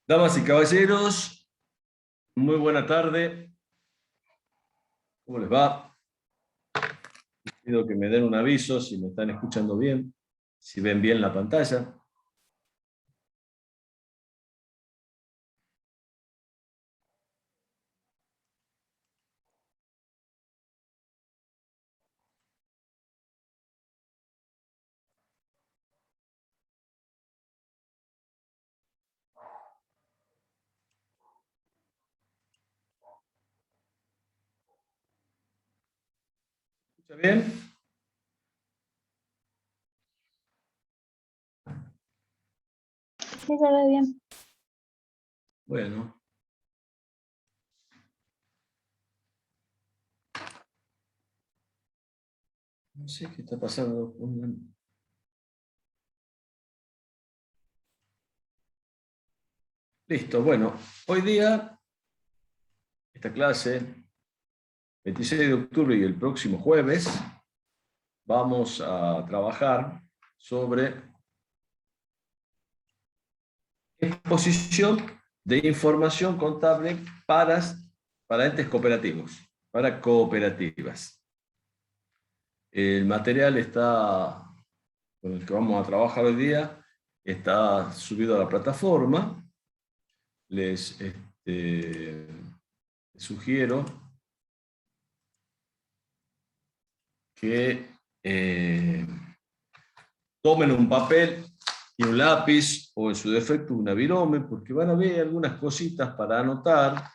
Damas y caballeros, muy buena tarde. ¿Cómo les va? Pido que me den un aviso si me están escuchando bien, si ven bien la pantalla. ¿Escucha bien? Sí, se ve bien. Bueno. No sé qué está pasando. Listo, bueno. Hoy día, esta clase, 26 de octubre y el próximo jueves, vamos a trabajar sobre exposición de información contable para entes cooperativos, para cooperativas. El material con el que vamos a trabajar hoy día está subido a la plataforma. Les sugiero que tomen un papel y un lápiz, o en su defecto una virome, porque van a ver algunas cositas para anotar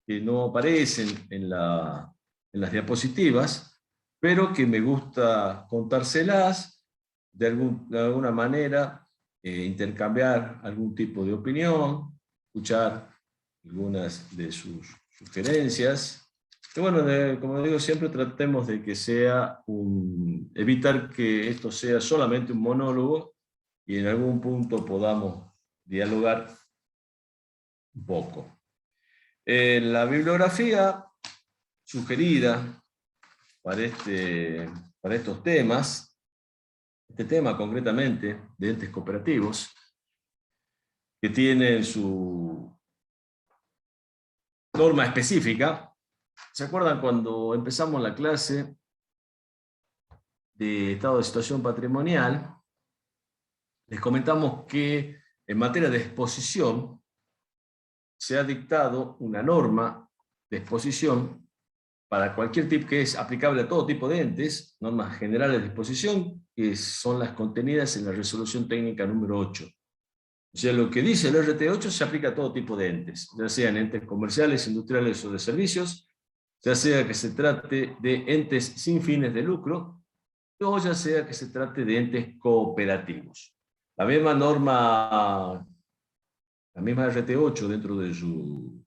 que no aparecen en las diapositivas, pero que me gusta contárselas de alguna manera, intercambiar algún tipo de opinión, escuchar algunas de sus sugerencias. Y bueno, como digo, siempre tratemos de que evitar que esto sea solamente un monólogo y en algún punto podamos dialogar un poco. La bibliografía sugerida para, para estos temas, este tema concretamente de entes cooperativos, que tienen su norma específica. ¿Se acuerdan cuando empezamos la clase de estado de situación patrimonial? Les comentamos que en materia de exposición se ha dictado una norma de exposición para cualquier tipo, que es aplicable a todo tipo de entes, normas generales de exposición, que son las contenidas en la resolución técnica número 8. O sea, lo que dice el RT8 se aplica a todo tipo de entes, ya sean entes comerciales, industriales o de servicios, ya sea que se trate de entes sin fines de lucro, o ya sea que se trate de entes cooperativos. La misma norma, la misma RT8 dentro de su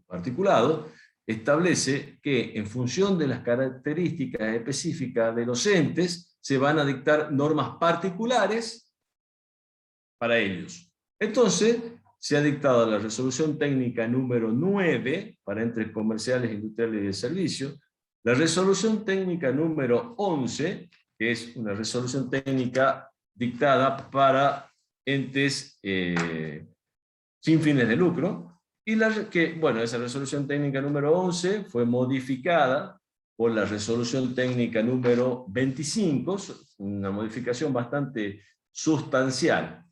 articulado, establece que en función de las características específicas de los entes, se van a dictar normas particulares para ellos. Entonces, se ha dictado la resolución técnica número 9 para entes comerciales, industriales y de servicio, la resolución técnica número 11, que es una resolución técnica dictada para entes sin fines de lucro, y esa resolución técnica número 11 fue modificada por la resolución técnica número 25, una modificación bastante sustancial.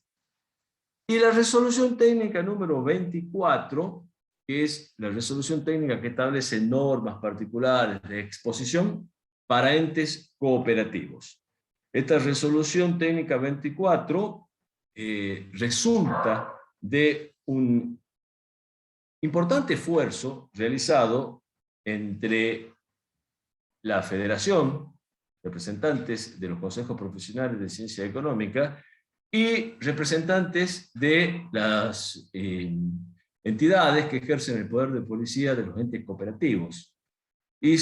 Y la resolución técnica número 24, que es la resolución técnica que establece normas particulares de exposición para entes cooperativos. Esta resolución técnica 24 resulta de un importante esfuerzo realizado entre la Federación, representantes de los consejos profesionales de ciencia económica y representantes de las entidades que ejercen el poder de policía de los entes cooperativos. Y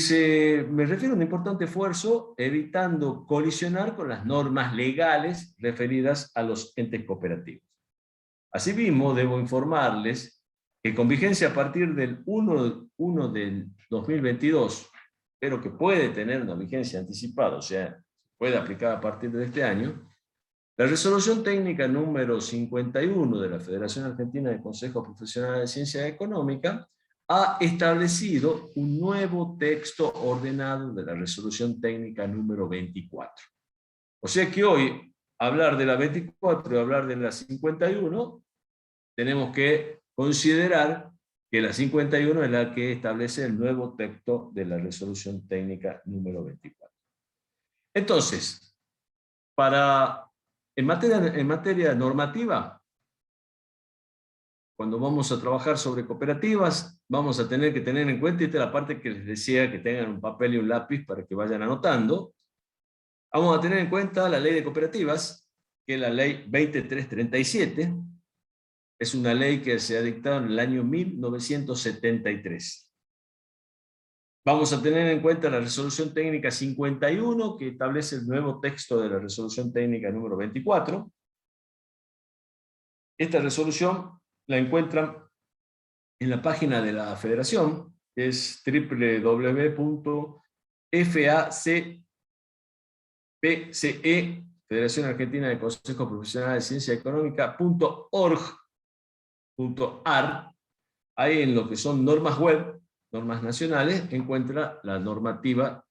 me refiero a un importante esfuerzo evitando colisionar con las normas legales referidas a los entes cooperativos. Asimismo, debo informarles que con vigencia a partir del 1 del 2022, pero que puede tener una vigencia anticipada, o sea, puede aplicar a partir de este año, La resolución técnica número 51 de la Federación Argentina de Consejos Profesionales de Ciencia Económica ha establecido un nuevo texto ordenado de la resolución técnica número 24. O sea que hoy, hablar de la 24 y hablar de la 51, tenemos que considerar que la 51 es la que establece el nuevo texto de la resolución técnica número 24. Entonces, en materia normativa, cuando vamos a trabajar sobre cooperativas, vamos a tener que tener en cuenta, y esta es la parte que les decía, que tengan un papel y un lápiz para que vayan anotando. Vamos a tener en cuenta la ley de cooperativas, que es la ley 20337, es una ley que se ha dictado en el año 1973. Vamos a tener en cuenta la resolución técnica 51, que establece el nuevo texto de la resolución técnica número 24. Esta resolución la encuentran en la página de la Federación, que es www.facpce, Federación Argentina de Consejos Profesionales de Ciencia Económica.org.ar. Ahí en lo que son normas web, normas nacionales, encuentra la normativa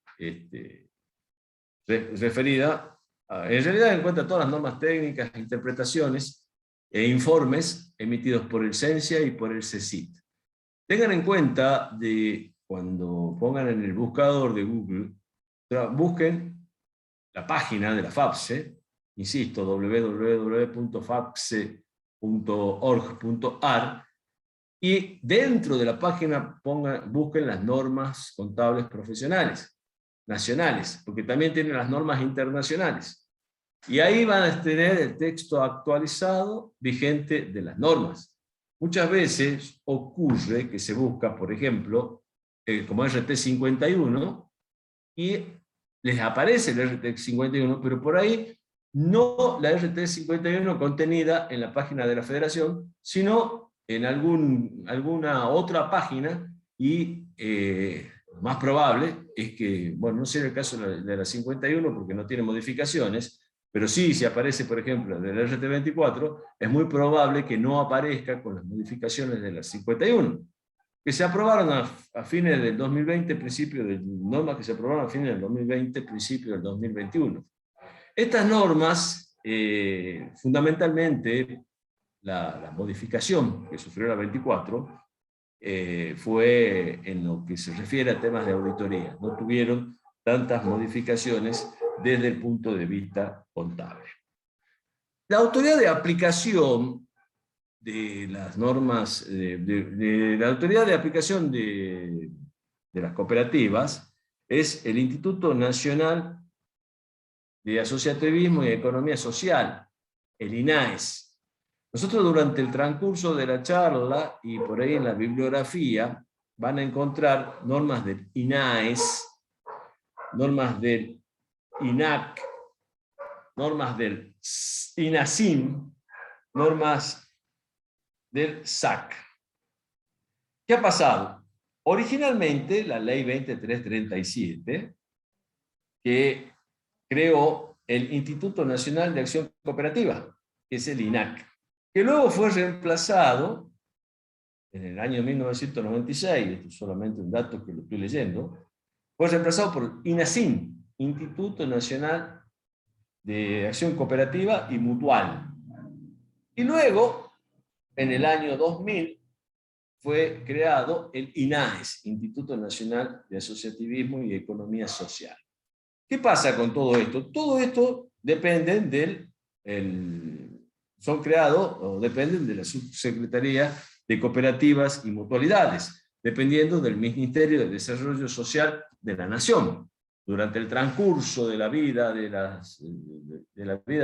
referida, en realidad encuentra todas las normas técnicas, interpretaciones e informes emitidos por el CENSIA y por el CECIT. Tengan en cuenta de cuando pongan en el buscador de Google, busquen la página de la FAPSE, insisto, www.fapse.org.ar, y dentro de la página busquen las normas contables profesionales, nacionales, porque también tienen las normas internacionales. Y ahí van a tener el texto actualizado vigente de las normas. Muchas veces ocurre que se busca, por ejemplo, como RT51, y les aparece el RT51, pero por ahí no la RT51 contenida en la página de la Federación, sino en alguna otra página, y lo más probable es que, bueno, no sea el caso de la 51 porque no tiene modificaciones, pero sí, si aparece, por ejemplo, del RT24, es muy probable que no aparezca con las modificaciones de la 51, que se aprobaron a fines del 2020, normas que se aprobaron a fines del 2020, principio del 2021. Estas normas, fundamentalmente, la modificación que sufrió la 24 fue en lo que se refiere a temas de auditoría. No tuvieron tantas modificaciones desde el punto de vista contable. La autoridad de aplicación de las normas, de la autoridad de aplicación de las cooperativas es el Instituto Nacional de Asociativismo y Economía Social, el INAES. Nosotros durante el transcurso de la charla y por ahí en la bibliografía van a encontrar normas del INAES, normas del INAC, normas del INACIM, normas del SAC. ¿Qué ha pasado? Originalmente la ley 2337, que creó el Instituto Nacional de Acción Cooperativa, que es el INAC, que luego fue reemplazado en el año 1996, esto es solamente un dato que lo estoy leyendo, fue reemplazado por INACIM, Instituto Nacional de Acción Cooperativa y Mutual. Y luego, en el año 2000, fue creado el INAES, Instituto Nacional de Asociativismo y Economía Social. ¿Qué pasa con todo esto? Todo esto depende son creados o dependen de la Subsecretaría de Cooperativas y Mutualidades, dependiendo del Ministerio de Desarrollo Social de la Nación. Durante el transcurso de la vida de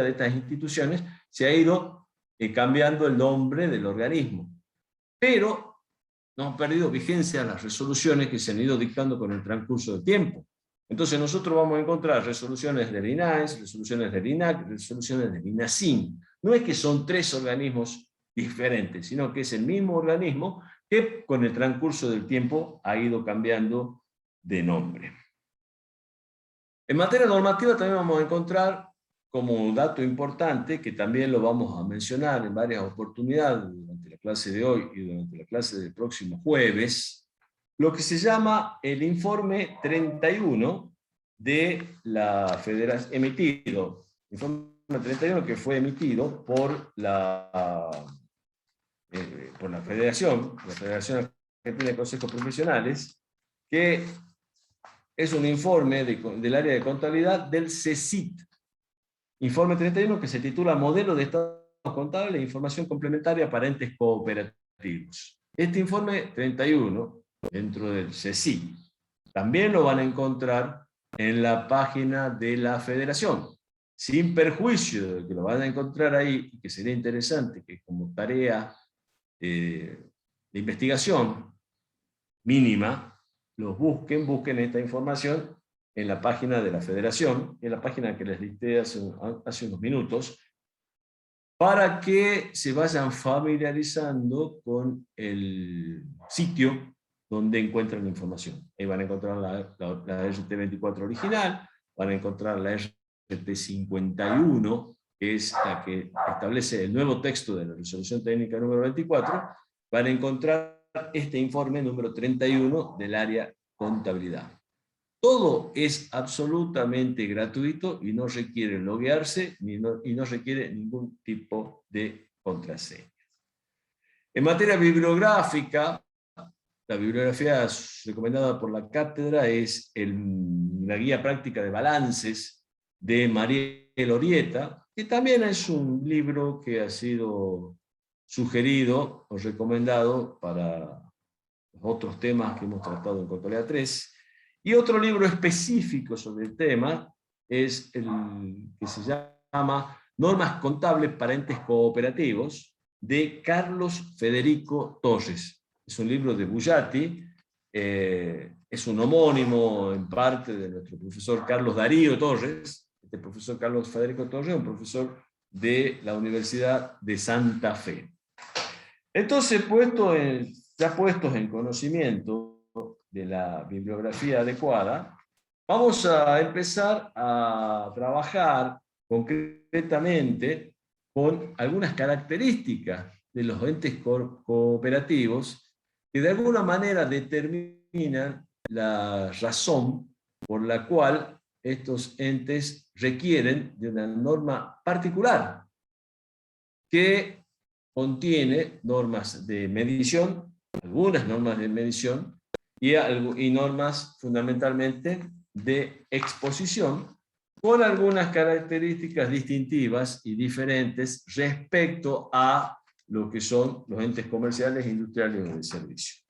estas instituciones se ha ido cambiando el nombre del organismo, pero no han perdido vigencia las resoluciones que se han ido dictando con el transcurso del tiempo. Entonces nosotros vamos a encontrar resoluciones del INAES, resoluciones del INAC, resoluciones del INACIM. No es que son tres organismos diferentes, sino que es el mismo organismo que con el transcurso del tiempo ha ido cambiando de nombre. En materia normativa también vamos a encontrar como un dato importante, que también lo vamos a mencionar en varias oportunidades durante la clase de hoy y durante la clase del próximo jueves, lo que se llama el informe 31 de la Federación, emitido, informe 31 que fue emitido por la Federación Argentina de Consejos Profesionales, que es un informe del área de contabilidad del CECIT. Informe 31 que se titula Modelo de Estados Contables e Información Complementaria para Entes Cooperativos. Este informe 31, dentro del CECIT, también lo van a encontrar en la página de la Federación. Sin perjuicio de que lo van a encontrar ahí, y que sería interesante que como tarea de investigación mínima, los busquen esta información en la página de la Federación, en la página que les listé hace unos minutos, para que se vayan familiarizando con el sitio donde encuentran la información. Ahí van a encontrar la RT24 original, van a encontrar la RT51, que es la que establece el nuevo texto de la resolución técnica número 24, van a encontrar este informe número 31 del área contabilidad. Todo es absolutamente gratuito y no requiere loguearse y no requiere ningún tipo de contraseña. En materia bibliográfica, la bibliografía recomendada por la cátedra es la guía práctica de balances de Mariel Orieta, que también es un libro que ha sido sugerido o recomendado para otros temas que hemos tratado en Contabilidad 3. Y otro libro específico sobre el tema es el que se llama Normas Contables para Entes Cooperativos, de Carlos Federico Torres. Es un libro de Bullati, es un homónimo en parte de nuestro profesor Carlos Darío Torres. Este profesor Carlos Federico Torres es un profesor de la Universidad de Santa Fe. Entonces, ya puestos en conocimiento de la bibliografía adecuada, vamos a empezar a trabajar concretamente con algunas características de los entes cooperativos que de alguna manera determinan la razón por la cual estos entes requieren de una norma particular que contiene normas de medición, algunas normas de medición, y normas fundamentalmente de exposición, con algunas características distintivas y diferentes respecto a lo que son los entes comerciales, industriales o de servicio.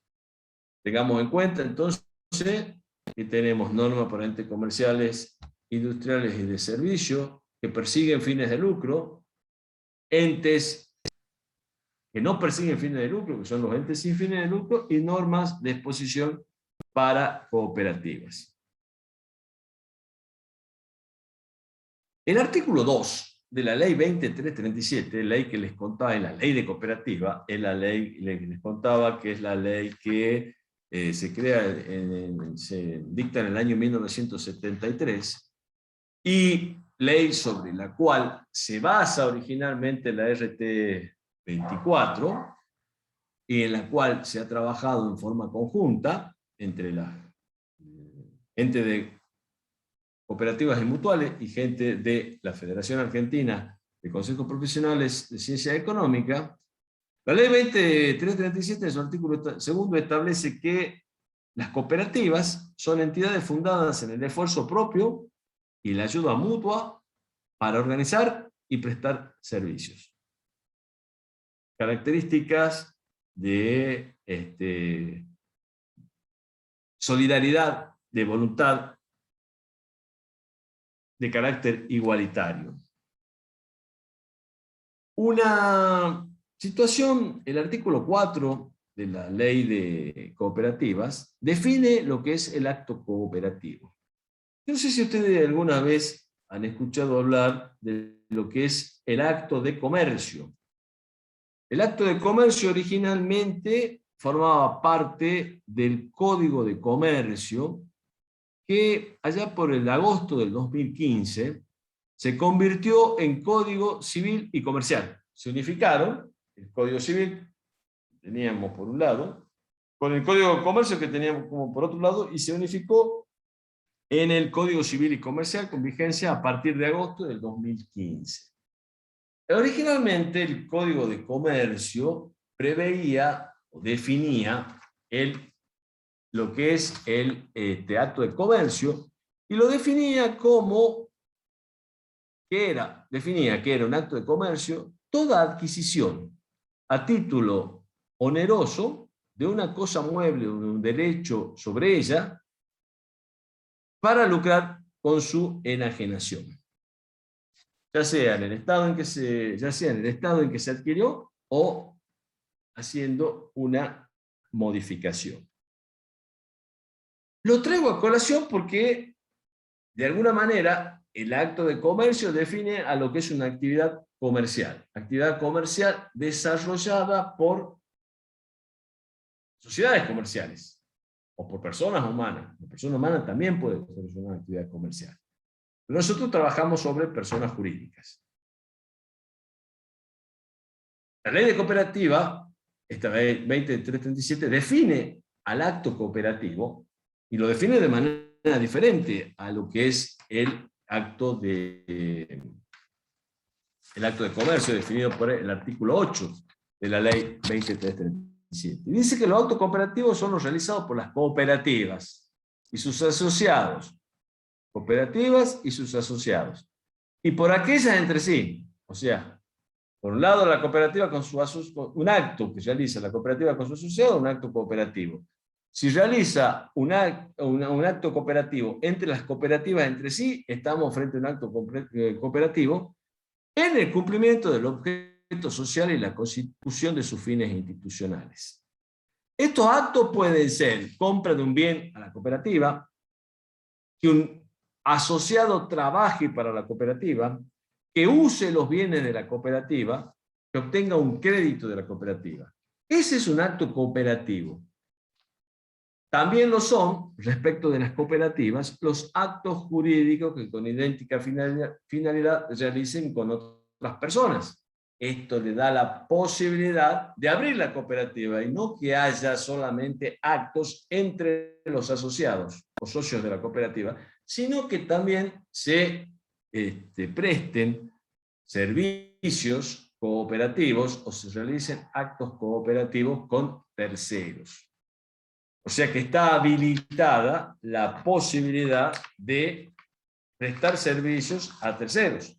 Tengamos en cuenta entonces que tenemos normas para entes comerciales, industriales y de servicio que persiguen fines de lucro, entes que no persiguen fines de lucro, que son los entes sin fines de lucro, y normas de exposición para cooperativas. El artículo 2 de la ley 2337, ley que les contaba, en la ley de cooperativa, es la ley que les contaba que es la ley que se crea, se dicta en el año 1973, y ley sobre la cual se basa originalmente la RT24, y en la cual se ha trabajado en forma conjunta entre la gente de cooperativas y mutuales y gente de la Federación Argentina de Consejos Profesionales de Ciencia Económica. La ley 2337 en su artículo segundo establece que las cooperativas son entidades fundadas en el esfuerzo propio y la ayuda mutua para organizar y prestar servicios. Características de solidaridad, de voluntad, de carácter igualitario. Una situación, el artículo 4 de la ley de cooperativas, define lo que es el acto cooperativo. No sé si ustedes alguna vez han escuchado hablar de lo que es el acto de comercio. El acto de comercio originalmente formaba parte del Código de Comercio que allá por el agosto del 2015 se convirtió en Código Civil y Comercial. Se unificaron, el Código Civil teníamos por un lado, con el Código de Comercio que teníamos como por otro lado, y se unificó en el Código Civil y Comercial con vigencia a partir de agosto del 2015. Originalmente el Código de Comercio preveía o definía lo que es el acto de comercio, y lo definía como definía que era un acto de comercio toda adquisición a título oneroso de una cosa mueble o de un derecho sobre ella para lucrar con su enajenación, ya sea en el estado en que se adquirió o haciendo una modificación. Lo traigo a colación porque, de alguna manera, el acto de comercio define a lo que es una actividad comercial desarrollada por sociedades comerciales o por personas humanas. La persona humana también puede desarrollar una actividad comercial. Pero nosotros trabajamos sobre personas jurídicas. La ley de cooperativa, esta ley 2337, define al acto cooperativo y lo define de manera diferente a lo que es el acto de comercio definido por el artículo 8 de la ley 2337. Y dice que los actos cooperativos son los realizados por las cooperativas y sus asociados. Cooperativas y sus asociados. Y por aquellas entre sí. O sea, por un lado la cooperativa con un acto que realiza la cooperativa con su asociado, un acto cooperativo. Si realiza un acto cooperativo entre las cooperativas entre sí, estamos frente a un acto cooperativo en el cumplimiento del objeto social y la constitución de sus fines institucionales. Estos actos pueden ser compra de un bien a la cooperativa, que un asociado trabaje para la cooperativa, que use los bienes de la cooperativa, que obtenga un crédito de la cooperativa. Ese es un acto cooperativo. También lo son, respecto de las cooperativas, los actos jurídicos que con idéntica finalidad realicen con otras personas. Esto le da la posibilidad de abrir la cooperativa y no que haya solamente actos entre los asociados o socios de la cooperativa, sino que también se presten servicios cooperativos o se realicen actos cooperativos con terceros. O sea que está habilitada la posibilidad de prestar servicios a terceros,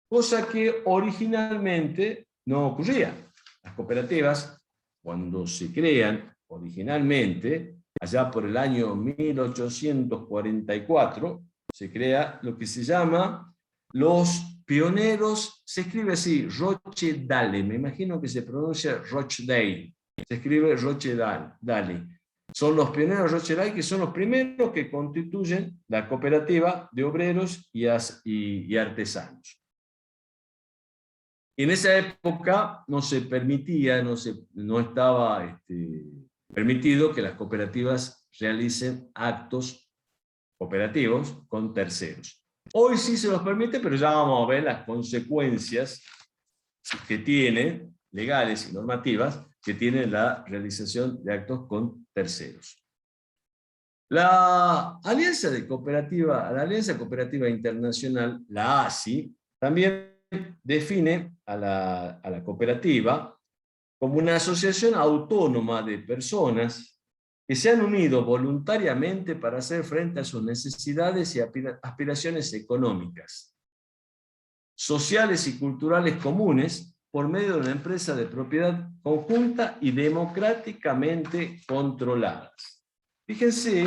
cosa que originalmente no ocurría. Las cooperativas, cuando se crean originalmente, allá por el año 1844, se crea lo que se llama los pioneros, se escribe así, Rochdale, me imagino que se pronuncia Rochdale, se escribe Rochdale. Son los pioneros Rochdale, que son los primeros que constituyen la cooperativa de obreros y artesanos. En esa época no se permitía, no estaba permitido que las cooperativas realicen actos cooperativos con terceros. Hoy sí se los permite, pero ya vamos a ver las consecuencias que tiene, legales y normativas, que tiene la realización de actos con terceros. La Alianza Cooperativa Internacional, la ACI, también define a la cooperativa como una asociación autónoma de personas que se han unido voluntariamente para hacer frente a sus necesidades y aspiraciones económicas, sociales y culturales comunes por medio de una empresa de propiedad conjunta y democráticamente controladas. Fíjense,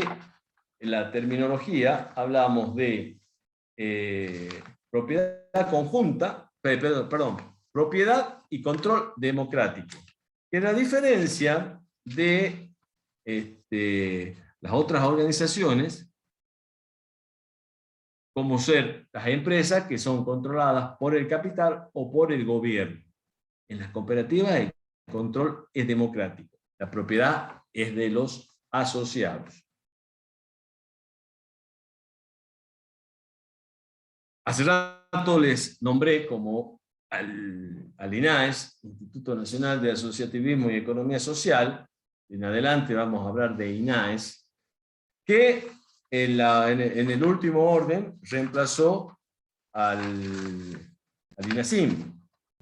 en la terminología hablamos de propiedad conjunta, propiedad y control democrático. Que la diferencia de las otras organizaciones, como ser las empresas que son controladas por el capital o por el gobierno. En las cooperativas el control es democrático, la propiedad es de los asociados. Hace rato les nombré como al INAES, Instituto Nacional de Asociativismo y Economía Social. En adelante vamos a hablar de INAES, que en el último orden reemplazó al INASIM.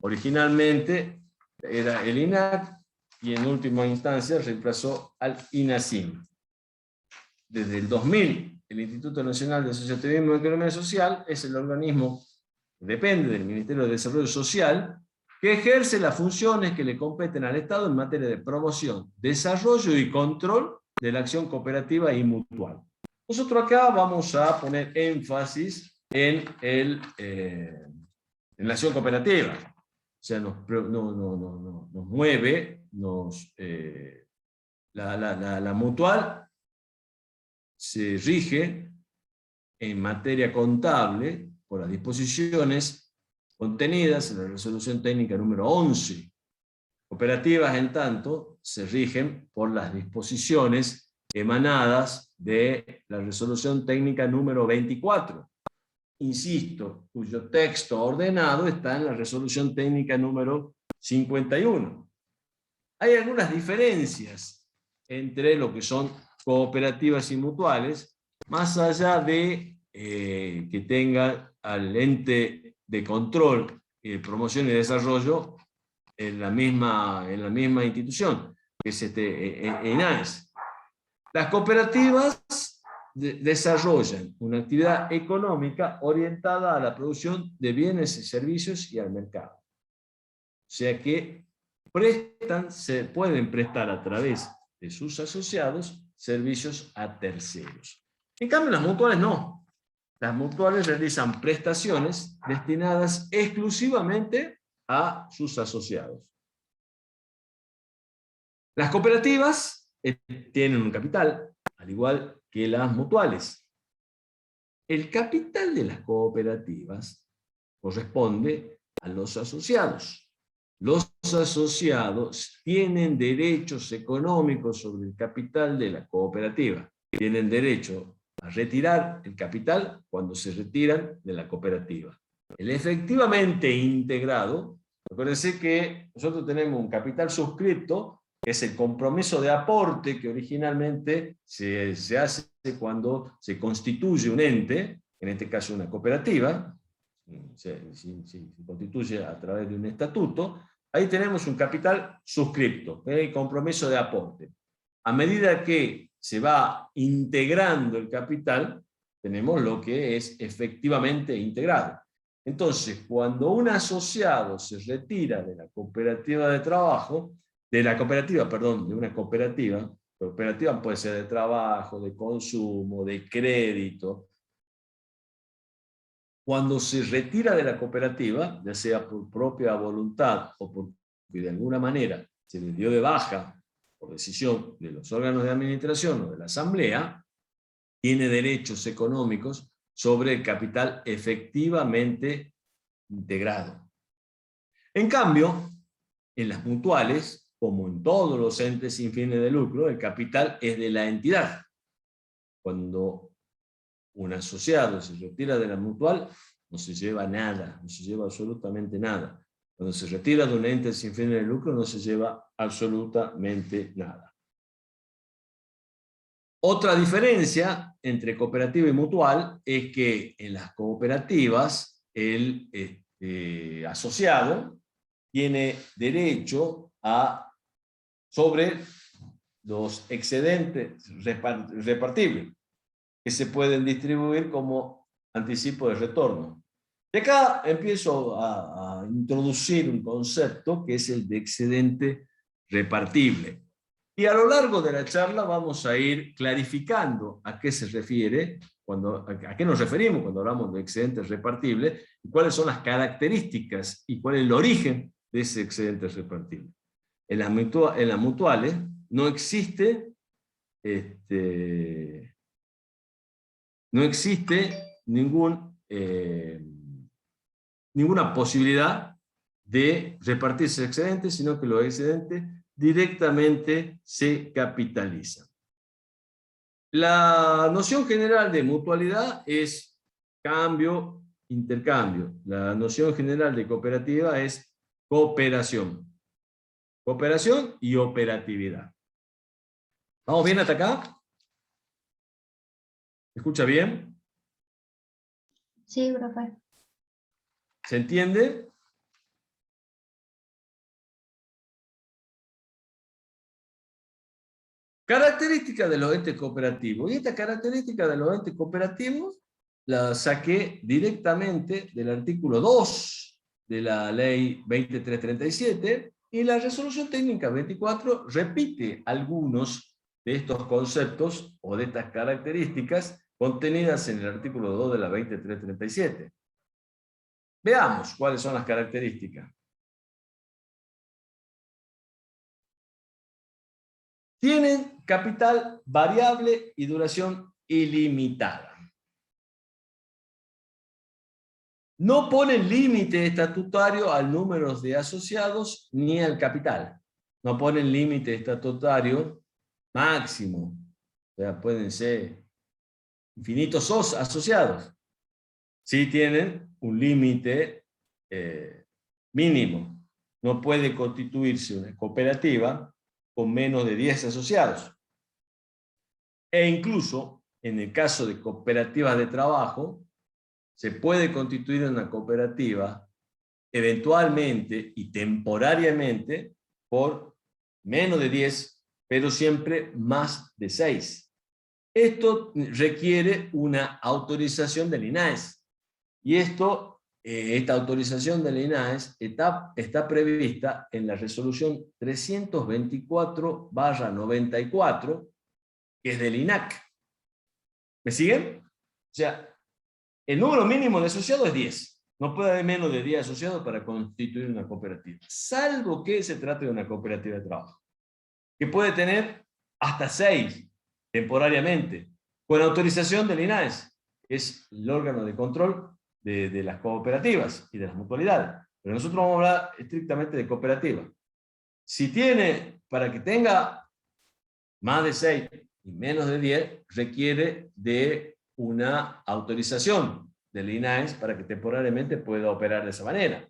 Originalmente era el INAC y en última instancia reemplazó al INASIM. Desde el 2000, el Instituto Nacional de Asociativismo y Economía Social es el organismo que depende del Ministerio de Desarrollo Social, que ejerce las funciones que le competen al Estado en materia de promoción, desarrollo y control de la acción cooperativa y mutual. Nosotros acá vamos a poner énfasis en la acción cooperativa. O sea, nos mueve, la mutual se rige en materia contable por las disposiciones contenidas en la resolución técnica número 11. Cooperativas, en tanto, se rigen por las disposiciones emanadas de la resolución técnica número 24. Insisto, cuyo texto ordenado está en la resolución técnica número 51. Hay algunas diferencias entre lo que son cooperativas y mutuales, más allá de que tenga al ente de control, promoción y desarrollo en la misma institución, que es INAES. Las cooperativas desarrollan una actividad económica orientada a la producción de bienes y servicios y al mercado. O sea que se pueden prestar a través de sus asociados servicios a terceros. En cambio, las mutuales no. Las mutuales realizan prestaciones destinadas exclusivamente a sus asociados. Las cooperativas tienen un capital, al igual que las mutuales. El capital de las cooperativas corresponde a los asociados. Los asociados tienen derechos económicos sobre el capital de la cooperativa. Tienen derecho a retirar el capital cuando se retiran de la cooperativa. El efectivamente integrado, acuérdense que nosotros tenemos un capital suscripto, que es el compromiso de aporte que originalmente se hace cuando se constituye un ente, en este caso una cooperativa, se constituye a través de un estatuto. Ahí tenemos un capital suscripto, el compromiso de aporte. A medida que se va integrando el capital, tenemos lo que es efectivamente integrado. Entonces, cuando un asociado se retira de la cooperativa de trabajo, de una cooperativa puede ser de trabajo, de consumo, de crédito. Cuando se retira de la cooperativa, ya sea por propia voluntad o porque de alguna manera se le dio de baja por decisión de los órganos de administración o de la asamblea, tiene derechos económicos sobre el capital efectivamente integrado. En cambio, en las mutuales, como en todos los entes sin fines de lucro, el capital es de la entidad. Cuando un asociado se retira de la mutual, no se lleva nada, no se lleva absolutamente nada. Cuando se retira de un ente sin fines de lucro, no se lleva absolutamente nada. Otra diferencia entre cooperativa y mutual es que en las cooperativas el asociado tiene derecho sobre los excedentes repartibles, que se pueden distribuir como anticipo de retorno. Y acá empiezo a introducir un concepto que es el de excedente repartible. Y a lo largo de la charla vamos a ir clarificando a qué se refiere, a qué nos referimos cuando hablamos de excedente repartible, y cuáles son las características y cuál es el origen de ese excedente repartible. En las mutuales no existe ninguna posibilidad de repartirse excedentes, sino que los excedentes directamente se capitalizan. La noción general de mutualidad es cambio, intercambio. La noción general de cooperativa es cooperación. Cooperación y operatividad. ¿Vamos bien hasta acá? ¿Me escucha bien? Sí, profe. ¿Se entiende? Características de los entes cooperativos. Y esta característica de los entes cooperativos la saqué directamente del artículo 2 de la ley 2337, y la resolución técnica 24 repite algunos de estos conceptos o de estas características contenidas en el artículo 2 de la 2337. Veamos cuáles son las características. Tienen capital variable y duración ilimitada. No ponen límite estatutario al número de asociados ni al capital. No ponen límite estatutario máximo. O sea, pueden ser infinitos asociados. Sí tienen un límite mínimo. No puede constituirse una cooperativa con menos de 10 asociados. E incluso, en el caso de cooperativas de trabajo, se puede constituir una cooperativa eventualmente y temporariamente por menos de 10, pero siempre más de 6. Esto requiere una autorización del INAES. Y esta autorización del INAES está prevista en la resolución 324/94, que es del INAC. ¿Me siguen? O sea, el número mínimo de asociados es 10. No puede haber menos de 10 asociados para constituir una cooperativa, salvo que se trate de una cooperativa de trabajo, que puede tener hasta 6 temporariamente, con autorización del INAES, que es el órgano de control de las cooperativas y de las mutualidades. Pero nosotros vamos a hablar estrictamente de cooperativa. Si tiene, para que tenga más de 6 y menos de 10, requiere de una autorización del INAES para que temporariamente pueda operar de esa manera.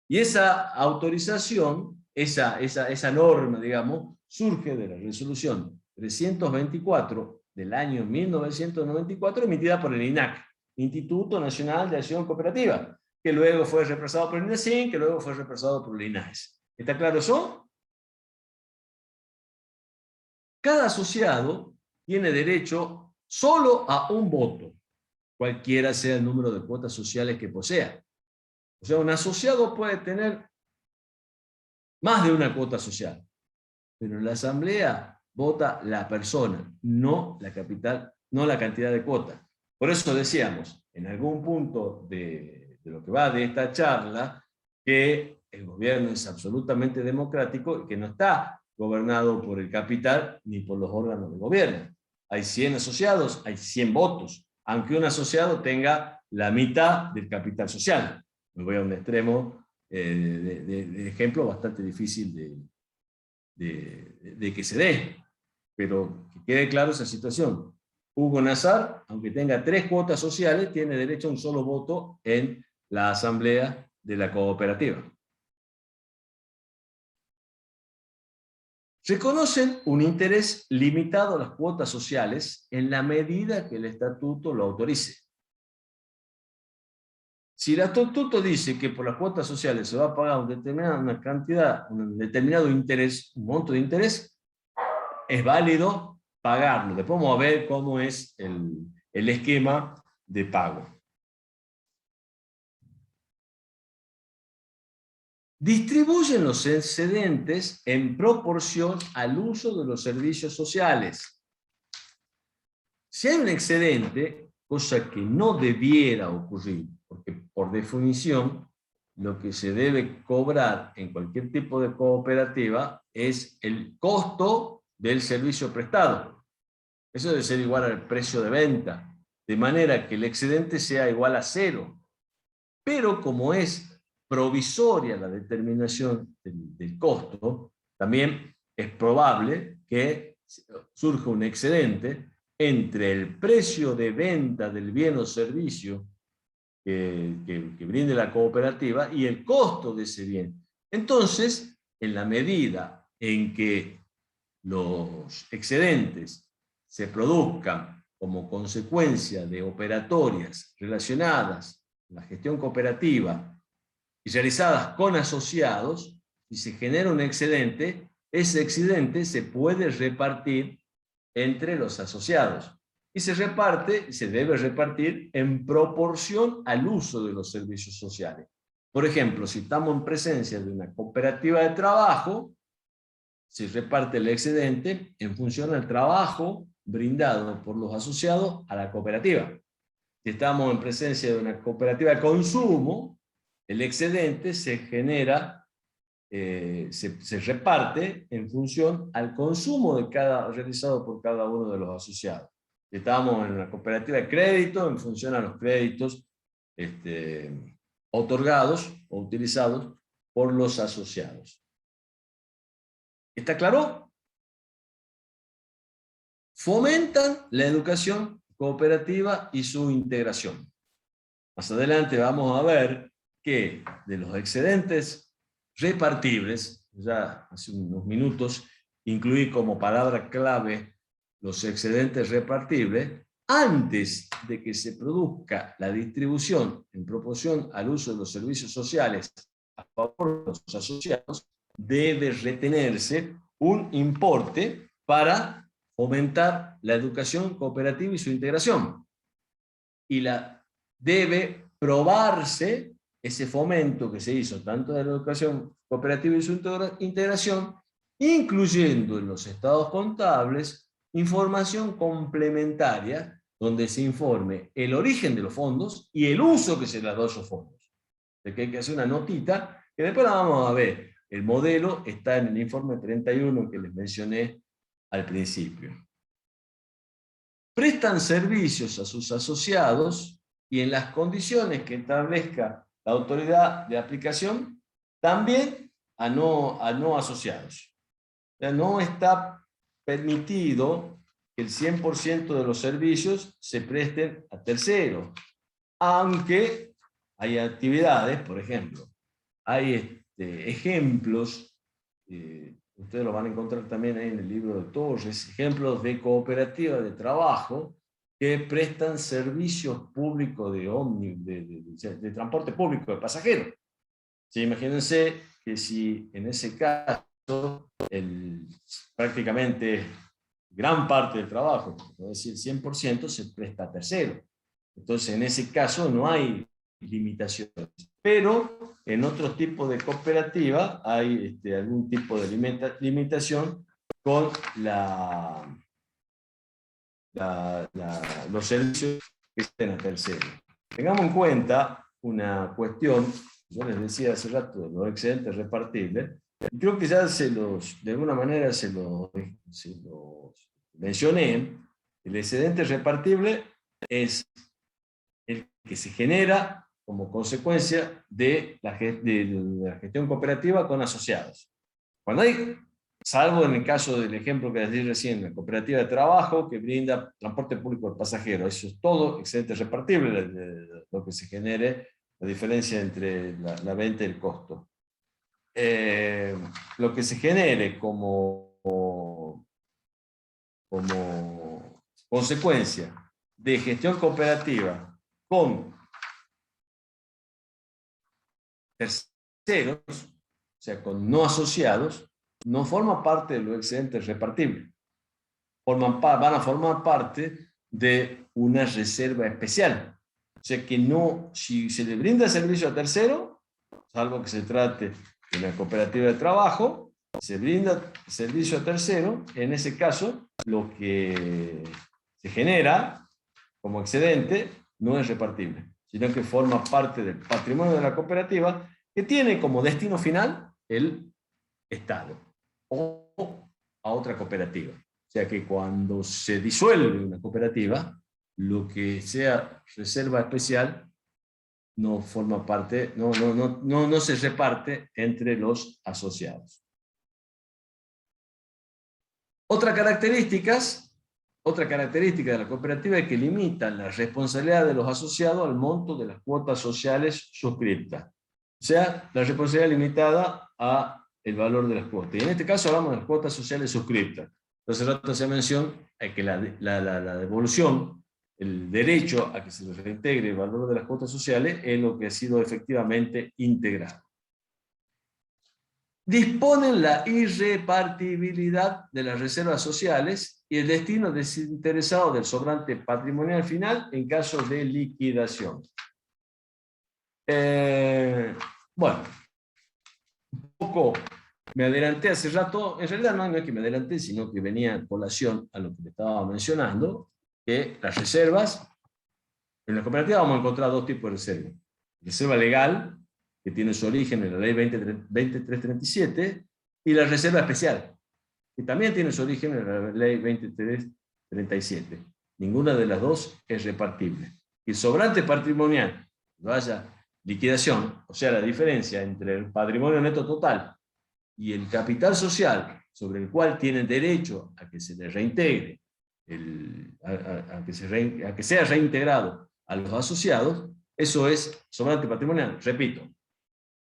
Y esa autorización, esa norma, digamos, surge de la resolución 324 del año 1994, emitida por el INAC, Instituto Nacional de Acción Cooperativa, que luego fue reemplazado por el INACIN, que luego fue reemplazado por el INAES. ¿Está claro eso? Cada asociado tiene derecho solo a un voto, cualquiera sea el número de cuotas sociales que posea. O sea, un asociado puede tener más de una cuota social, pero en la asamblea vota la persona, no la capital, no la cantidad de cuotas. Por eso decíamos, en algún punto de lo que va de esta charla, que el gobierno es absolutamente democrático y que no está gobernado por el capital ni por los órganos de gobierno. Hay 100 asociados, hay 100 votos, aunque un asociado tenga la mitad del capital social. Me voy a un extremo de ejemplo bastante difícil de que se dé, pero que quede claro esa situación. Hugo Nazar, aunque tenga 3 cuotas sociales, tiene derecho a un solo voto en la asamblea de la cooperativa. Reconocen un interés limitado a las cuotas sociales en la medida que el estatuto lo autorice. Si el estatuto dice que por las cuotas sociales se va a pagar una cantidad, un determinado interés, un monto de interés, es válido pagarlo. Después vamos a ver cómo es el esquema de pago. Distribuyen los excedentes en proporción al uso de los servicios sociales. Si hay un excedente, cosa que no debiera ocurrir, porque por definición lo que se debe cobrar en cualquier tipo de cooperativa es el costo del servicio prestado. Eso debe ser igual al precio de venta, de manera que el excedente sea igual a 0. Pero como es provisoria la determinación del costo, también es probable que surja un excedente entre el precio de venta del bien o servicio que brinde la cooperativa y el costo de ese bien. Entonces, en la medida en que los excedentes se produzcan como consecuencia de operatorias relacionadas con la gestión cooperativa y realizadas con asociados, si se genera un excedente, ese excedente se puede repartir entre los asociados. Y se debe repartir en proporción al uso de los servicios sociales. Por ejemplo, si estamos en presencia de una cooperativa de trabajo, se reparte el excedente en función al trabajo brindado por los asociados a la cooperativa. Si estamos en presencia de una cooperativa de consumo, el excedente se genera, se reparte en función al consumo realizado por cada uno de los asociados. Si estamos en una cooperativa de crédito, en función a los créditos otorgados o utilizados por los asociados. ¿Está claro? Fomentan la educación cooperativa y su integración. Más adelante vamos a ver que de los excedentes repartibles, ya hace unos minutos incluí como palabra clave los excedentes repartibles, antes de que se produzca la distribución en proporción al uso de los servicios sociales a favor de los asociados, debe retenerse un importe para fomentar la educación cooperativa y su integración. Y debe probarse ese fomento que se hizo tanto de la educación cooperativa y su integración, incluyendo en los estados contables información complementaria donde se informe el origen de los fondos y el uso que se les da a esos fondos. De que hay que hacer una notita que después la vamos a ver. El modelo está en el informe 31 que les mencioné al principio. Prestan servicios a sus asociados y en las condiciones que establezca la autoridad de aplicación, también a no asociados. O sea, no está permitido que el 100% de los servicios se presten a terceros, aunque hay actividades, por ejemplo, hay ejemplos, ustedes lo van a encontrar también ahí en el libro de Torres, ejemplos de cooperativas de trabajo que prestan servicios públicos de transporte público de pasajeros. Sí, imagínense que si en ese caso prácticamente gran parte del trabajo, es decir, 100%, se presta a tercero. Entonces, en ese caso no hay limitaciones. Pero en otros tipos de cooperativa hay algún tipo de limitación con los servicios que estén a tercero. Tengamos en cuenta una cuestión, yo les decía hace rato, de los excedentes repartibles, y creo que ya de alguna manera se los mencioné. El excedente repartible es el que se genera como consecuencia de la gestión cooperativa con asociados. Cuando hay, salvo en el caso del ejemplo que les di recién, la cooperativa de trabajo que brinda transporte público de pasajeros, eso es todo excedente repartible, lo que se genere, la diferencia entre la venta y el costo. Lo que se genere como consecuencia de gestión cooperativa con terceros, o sea, con no asociados, no forma parte de los excedentes repartibles. Van a formar parte de una reserva especial. O sea que no, si se le brinda servicio a tercero, salvo que se trate de una cooperativa de trabajo, se brinda servicio a tercero, en ese caso, lo que se genera como excedente no es repartible, sino que forma parte del patrimonio de la cooperativa, que tiene como destino final el Estado o a otra cooperativa. O sea que cuando se disuelve una cooperativa, lo que sea reserva especial no forma parte, no se reparte entre los asociados. Otras características otra característica de la cooperativa es que limita la responsabilidad de los asociados al monto de las cuotas sociales suscriptas. O sea, la responsabilidad limitada a el valor de las cuotas. Y en este caso hablamos de las cuotas sociales suscriptas. Entonces, hace rato se menciona que la devolución, el derecho a que se les reintegre el valor de las cuotas sociales es lo que ha sido efectivamente integrado. Disponen la irrepartibilidad de las reservas sociales y el destino desinteresado del sobrante patrimonial final en caso de liquidación. Bueno, un poco me adelanté hace rato, en realidad no es que me adelanté, sino que venía en colación a lo que le estaba mencionando, que las reservas, en la cooperativa vamos a encontrar dos tipos de reserva. Reserva legal, que tiene su origen en la ley 2337, y la reserva especial, que también tiene su origen en la ley 2337. Ninguna de las dos es repartible. El sobrante patrimonial, no haya liquidación, o sea, la diferencia entre el patrimonio neto total y el capital social, sobre el cual tienen derecho a que se les reintegre, a que sea reintegrado a los asociados, eso es sobrante patrimonial. Repito,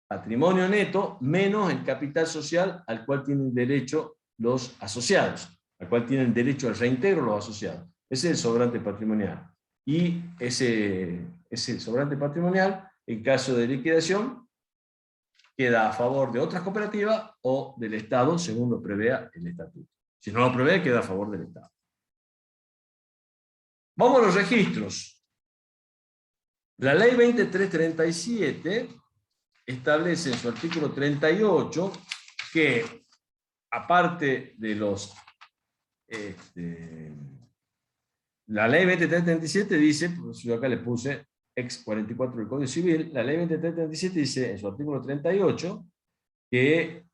patrimonio neto menos el capital social al cual tienen derecho los asociados, al cual tienen derecho al reintegro los asociados. Ese es el sobrante patrimonial. Y ese sobrante patrimonial, en caso de liquidación, queda a favor de otras cooperativas o del Estado, según lo prevea el estatuto. Si no lo prevé, queda a favor del Estado. Vamos a los registros. La ley 2337 establece en su artículo 38 que, aparte de los... la ley 2337 dice, pues yo acá le puse ex 44 del Código Civil, la ley 2337 dice en su artículo 38 que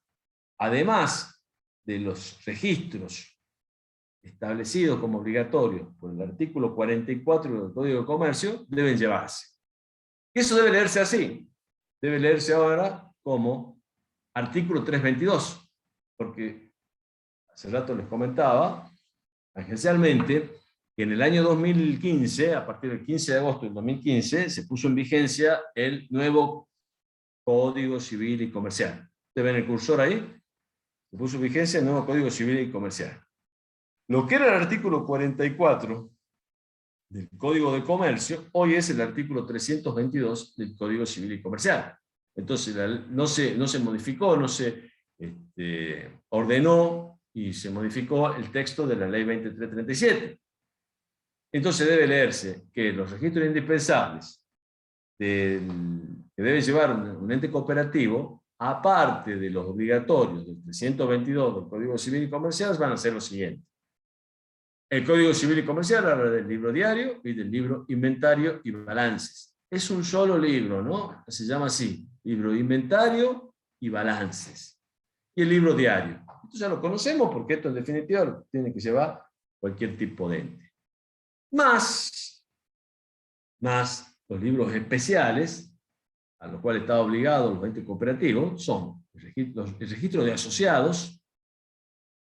además de los registros establecidos como obligatorios por el artículo 44 del Código de Comercio, deben llevarse. Eso debe leerse así. Debe leerse ahora como artículo 322, porque hace rato les comentaba, tangencialmente, que en el año 2015, a partir del 15 de agosto del 2015, se puso en vigencia el nuevo Código Civil y Comercial. ¿Ustedes ven el cursor ahí? Se puso en vigencia el nuevo Código Civil y Comercial. Lo que era el artículo 44 del Código de Comercio, hoy es el artículo 322 del Código Civil y Comercial. Entonces, no se modificó, no se ordenó y se modificó el texto de la ley 2337. Entonces debe leerse que los registros indispensables que debe llevar un ente cooperativo, aparte de los obligatorios del 322 del Código Civil y Comercial, van a ser los siguientes. El Código Civil y Comercial habla del libro diario y del libro inventario y balances. Es un solo libro, ¿no? Se llama así, libro inventario y balances. Y el libro diario. Esto ya lo conocemos porque esto en definitiva lo tiene que llevar cualquier tipo de ente. Más los libros especiales, a los cuales está obligado los entes cooperativos, son el registro de asociados,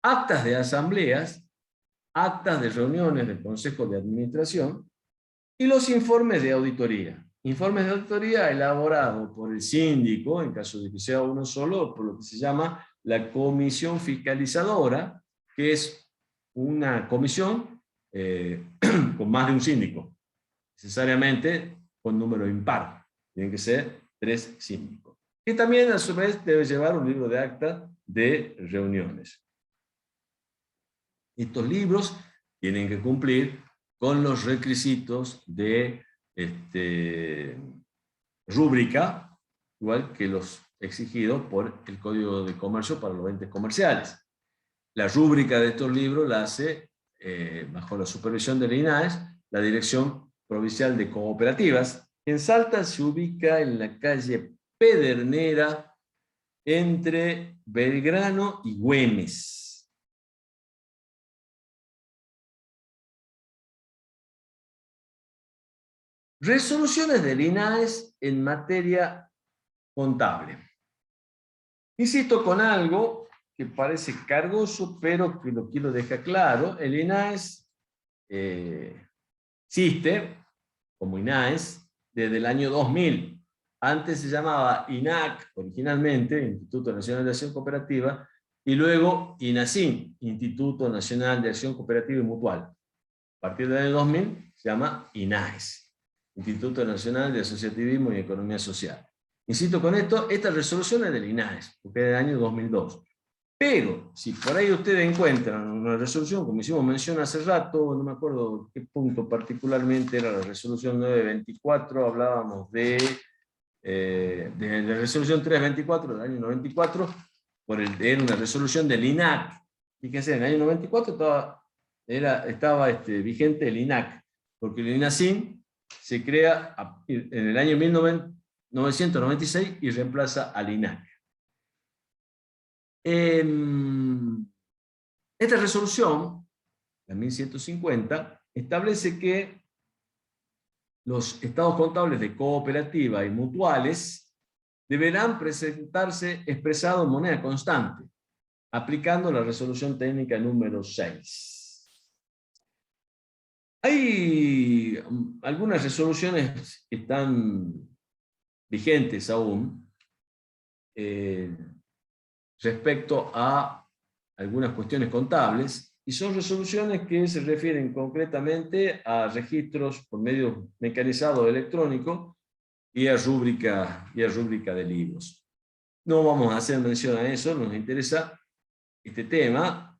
actas de asambleas, actas de reuniones del Consejo de Administración y los informes de auditoría. Informes de auditoría elaborados por el síndico, en caso de que sea uno solo, por lo que se llama la comisión fiscalizadora, que es una comisión con más de un síndico, necesariamente con número impar. Tienen que ser 3 síndicos. Que también a su vez debe llevar un libro de acta de reuniones. Estos libros tienen que cumplir con los requisitos de rúbrica, igual que los exigidos por el Código de Comercio para los entes comerciales. La rúbrica de estos libros la hace, bajo la supervisión del INAES, la Dirección Provincial de Cooperativas. En Salta se ubica en la calle Pedernera, entre Belgrano y Güemes. Resoluciones del INAES en materia contable. Insisto con algo que parece cargoso, pero que lo quiero dejar claro. El INAES existe como INAES desde el año 2000. Antes se llamaba INAC, originalmente, Instituto Nacional de Acción Cooperativa, y luego INACIM, Instituto Nacional de Acción Cooperativa y Mutual. A partir del año 2000 se llama INAES, Instituto Nacional de Asociativismo y Economía Social. Insisto con esto, esta resolución es del INAES, porque es del año 2002. Pero, si por ahí ustedes encuentran una resolución, como hicimos mención hace rato, no me acuerdo qué punto particularmente era la resolución 924, hablábamos de la resolución 324 del año 94, era una resolución del INAC. Fíjense, en el año 94 estaba vigente el INAC, porque el INACIM se crea en el año 1996 y reemplaza al INAC. Esta resolución, la 1150, establece que los estados contables de cooperativa y mutuales deberán presentarse expresados en moneda constante, aplicando la resolución técnica número 6. Hay algunas resoluciones que están vigentes aún respecto a algunas cuestiones contables, y son resoluciones que se refieren concretamente a registros por medio mecanizado electrónico y a rúbrica de libros. No vamos a hacer mención a eso, nos interesa este tema.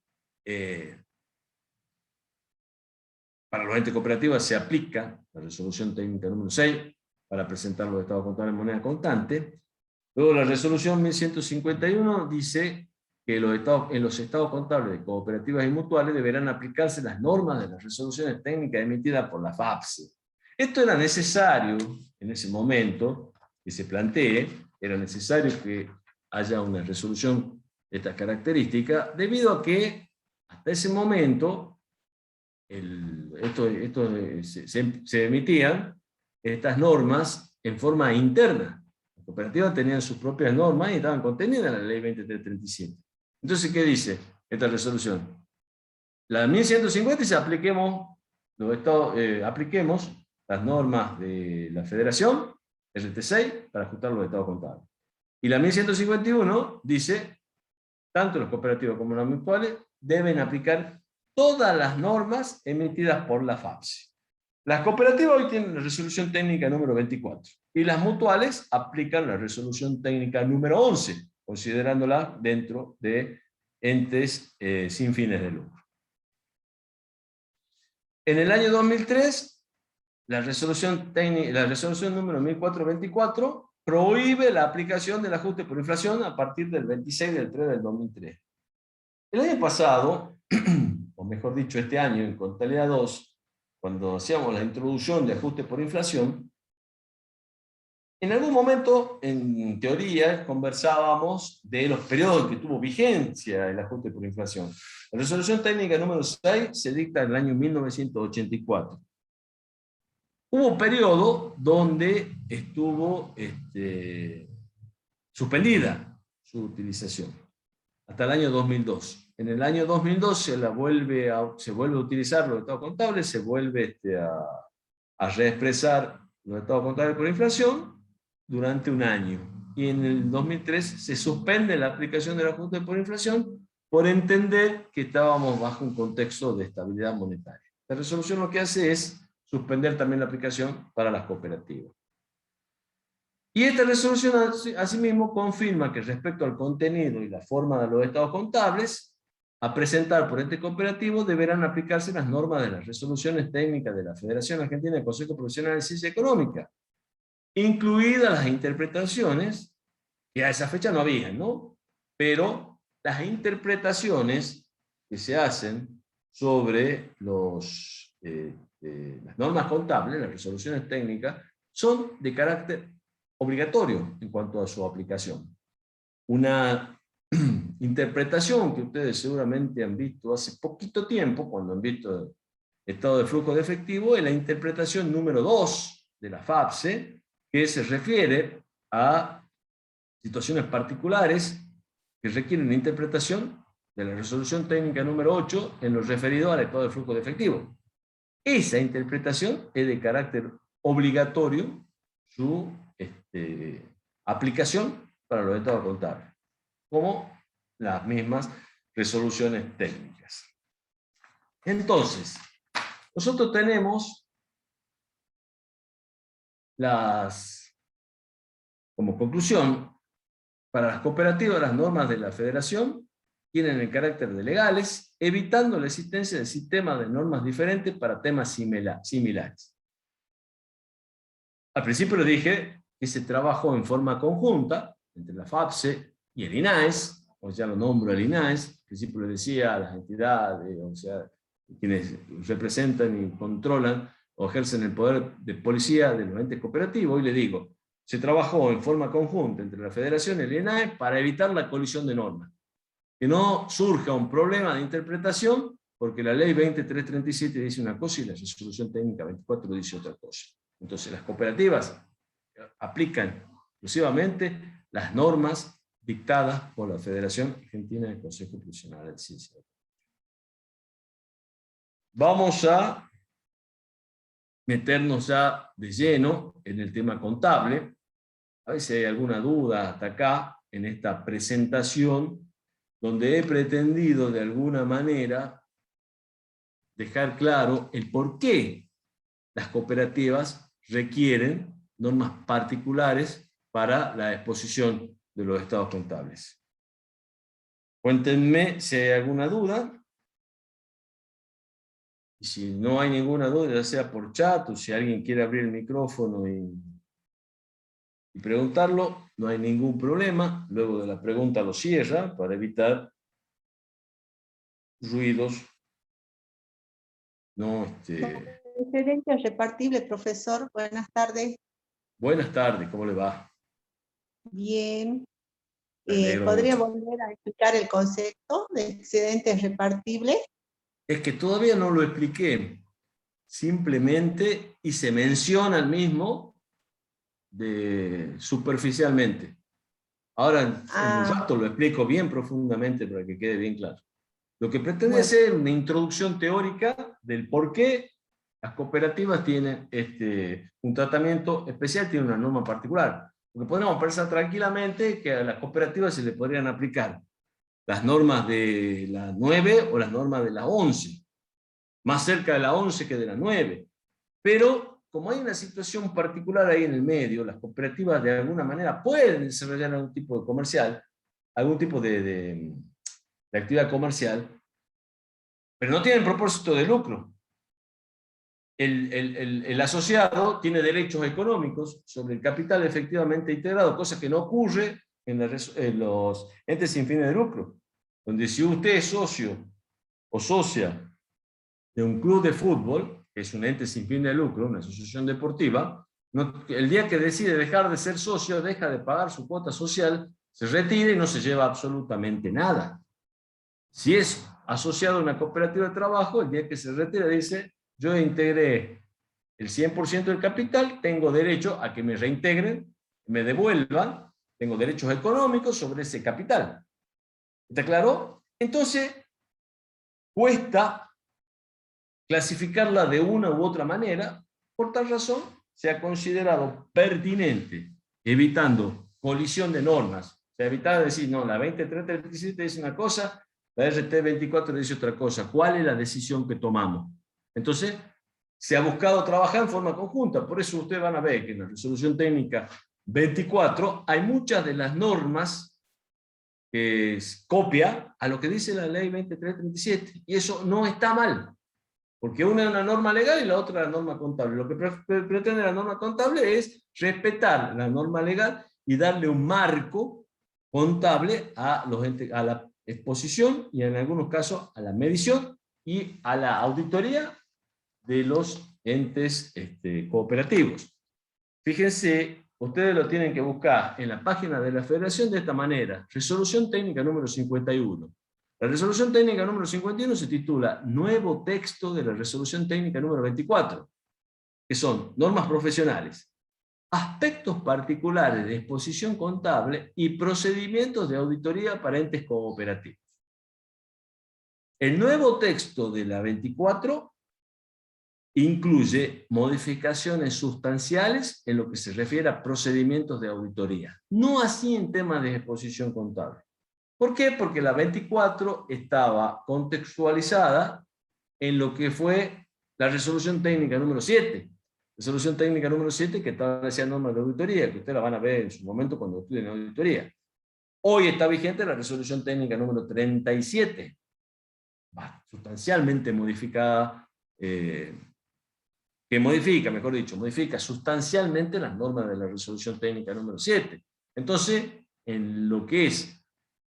Para los entes cooperativos se aplica la resolución técnica número 6 para presentar los estados contables en moneda constante. Luego la resolución 1151 dice que en los estados contables de cooperativas y mutuales deberán aplicarse las normas de las resoluciones técnicas emitidas por la FAPSE. Esto era necesario en ese momento que se plantee, era necesario que haya una resolución de estas características, debido a que hasta ese momento se emitían estas normas en forma interna. Las cooperativas tenían sus propias normas y estaban contenidas en la ley 2337. Entonces, ¿qué dice esta resolución? La 1150 dice apliquemos las normas de la Federación, RT6, para ajustar los estados contables. Y la 1151 dice, tanto las cooperativas como las mutuales deben aplicar todas las normas emitidas por la FAPSE. Las cooperativas hoy tienen la resolución técnica número 24 y las mutuales aplican la resolución técnica número 11, considerándola dentro de entes sin fines de lucro. En el año 2003, la resolución número 1424 prohíbe la aplicación del ajuste por inflación a partir del 26 del 3 del 2003. El año pasado, o mejor dicho este año, en Contabilidad 2, cuando hacíamos la introducción de ajuste por inflación, en algún momento, en teoría, conversábamos de los periodos que tuvo vigencia el ajuste por inflación. La resolución técnica número 6 se dicta en el año 1984. Hubo un periodo donde estuvo suspendida su utilización, hasta el año 2002. En el año 2002 se vuelve a utilizar los estados contables, se vuelve a reexpresar los estados contables por inflación durante un año. Y en el 2003 se suspende la aplicación del ajuste por inflación por entender que estábamos bajo un contexto de estabilidad monetaria. La resolución lo que hace es suspender también la aplicación para las cooperativas. Y esta resolución asimismo confirma que respecto al contenido y la forma de los estados contables a presentar por ente cooperativo deberán aplicarse las normas de las resoluciones técnicas de la Federación Argentina del Consejo Profesional de Ciencia Económica, incluidas las interpretaciones, que a esa fecha no había, ¿no? Pero las interpretaciones que se hacen sobre las normas contables, las resoluciones técnicas, son de carácter obligatorio en cuanto a su aplicación. Una interpretación que ustedes seguramente han visto hace poquito tiempo, cuando han visto el estado de flujo de efectivo, es la interpretación número 2 de la FAPSE, que se refiere a situaciones particulares que requieren interpretación de la resolución técnica número 8 en lo referido al estado de flujo de efectivo. esa interpretación es de carácter obligatorio su aplicación para los estados contables, como las mismas resoluciones técnicas. Entonces, nosotros tenemos como conclusión, para las cooperativas, las normas de la Federación tienen el carácter de legales, evitando la existencia de sistemas de normas diferentes para temas similares. Al principio le dije que se trabajó en forma conjunta entre la FAPSE y el INAES, o ya lo nombro el INAES. Al principio le decía a las entidades, o sea, quienes representan y controlan o ejercen el poder de policía de los entes cooperativos, y le digo, se trabajó en forma conjunta entre la Federación y el INAES para evitar la colisión de normas. Que no surja un problema de interpretación, porque la ley 20337 dice una cosa y la resolución técnica 24 dice otra cosa. Entonces las cooperativas aplican exclusivamente las normas dictadas por la Federación Argentina del Consejo Profesional de Ciencia. Vamos a meternos ya de lleno en el tema contable. A ver si hay alguna duda hasta acá en esta presentación, donde he pretendido de alguna manera dejar claro el por qué las cooperativas requieren normas particulares para la exposición de los estados contables. Cuéntenme si hay alguna duda. Y si no hay ninguna duda, ya sea por chat o si alguien quiere abrir el micrófono y preguntarlo, no hay ningún problema. Luego de la pregunta lo cierra para evitar ruidos. No, Excedente repartible, profesor. Buenas tardes. Buenas tardes, ¿cómo le va? Bien. mucho. ¿Podría volver a explicar el concepto de excedente repartible? Es que todavía no lo expliqué. Simplemente, y se menciona el mismo superficialmente. Ahora, en un rato lo explico bien profundamente para que quede bien claro. Lo que pretende ser una introducción teórica del por qué las cooperativas tienen un tratamiento especial, tienen una norma particular. Porque podemos pensar tranquilamente que a las cooperativas se le podrían aplicar las normas de la 9 o las normas de la 11, más cerca de la 11 que de la 9. Pero como hay una situación particular ahí en el medio, las cooperativas de alguna manera pueden desarrollar algún tipo de comercial, algún tipo de actividad comercial, pero no tienen propósito de lucro. El asociado tiene derechos económicos sobre el capital efectivamente integrado, cosa que no ocurre en los entes sin fines de lucro, donde si usted es socio o socia de un club de fútbol, que es un ente sin fin de lucro, una asociación deportiva, el día que decide dejar de ser socio, deja de pagar su cuota social, se retira y no se lleva absolutamente nada. Si es asociado a una cooperativa de trabajo, el día que se retira dice, yo integré el 100% del capital, tengo derecho a que me reintegren, me devuelvan, tengo derechos económicos sobre ese capital. ¿Está claro? Entonces, cuesta clasificarla de una u otra manera, por tal razón se ha considerado pertinente, evitando colisión de normas. Se ha evitado decir, no, la 2337 dice una cosa, la RT24 dice otra cosa. ¿Cuál es la decisión que tomamos? Entonces, se ha buscado trabajar en forma conjunta. Por eso ustedes van a ver que en la resolución técnica 24 hay muchas de las normas que copia a lo que dice la ley 2337. Y eso no está mal. Porque una es una norma legal y la otra es la norma contable. Lo que pretende la norma contable es respetar la norma legal y darle un marco contable a la exposición y en algunos casos a la medición y a la auditoría de los entes cooperativos. Fíjense, ustedes lo tienen que buscar en la página de la Federación de esta manera: Resolución Técnica número 51. La resolución técnica número 51 se titula Nuevo texto de la resolución técnica número 24, que son normas profesionales, aspectos particulares de exposición contable y procedimientos de auditoría para entes cooperativos. El nuevo texto de la 24 incluye modificaciones sustanciales en lo que se refiere a procedimientos de auditoría. No así en temas de exposición contable. ¿Por qué? Porque la 24 estaba contextualizada en lo que fue la resolución técnica número 7. Resolución técnica número 7 que establecía normas de auditoría, que ustedes la van a ver en su momento cuando estudien auditoría. Hoy está vigente la resolución técnica número 37, sustancialmente modificada, que modifica, mejor dicho, modifica sustancialmente las normas de la resolución técnica número 7. Entonces, en lo que es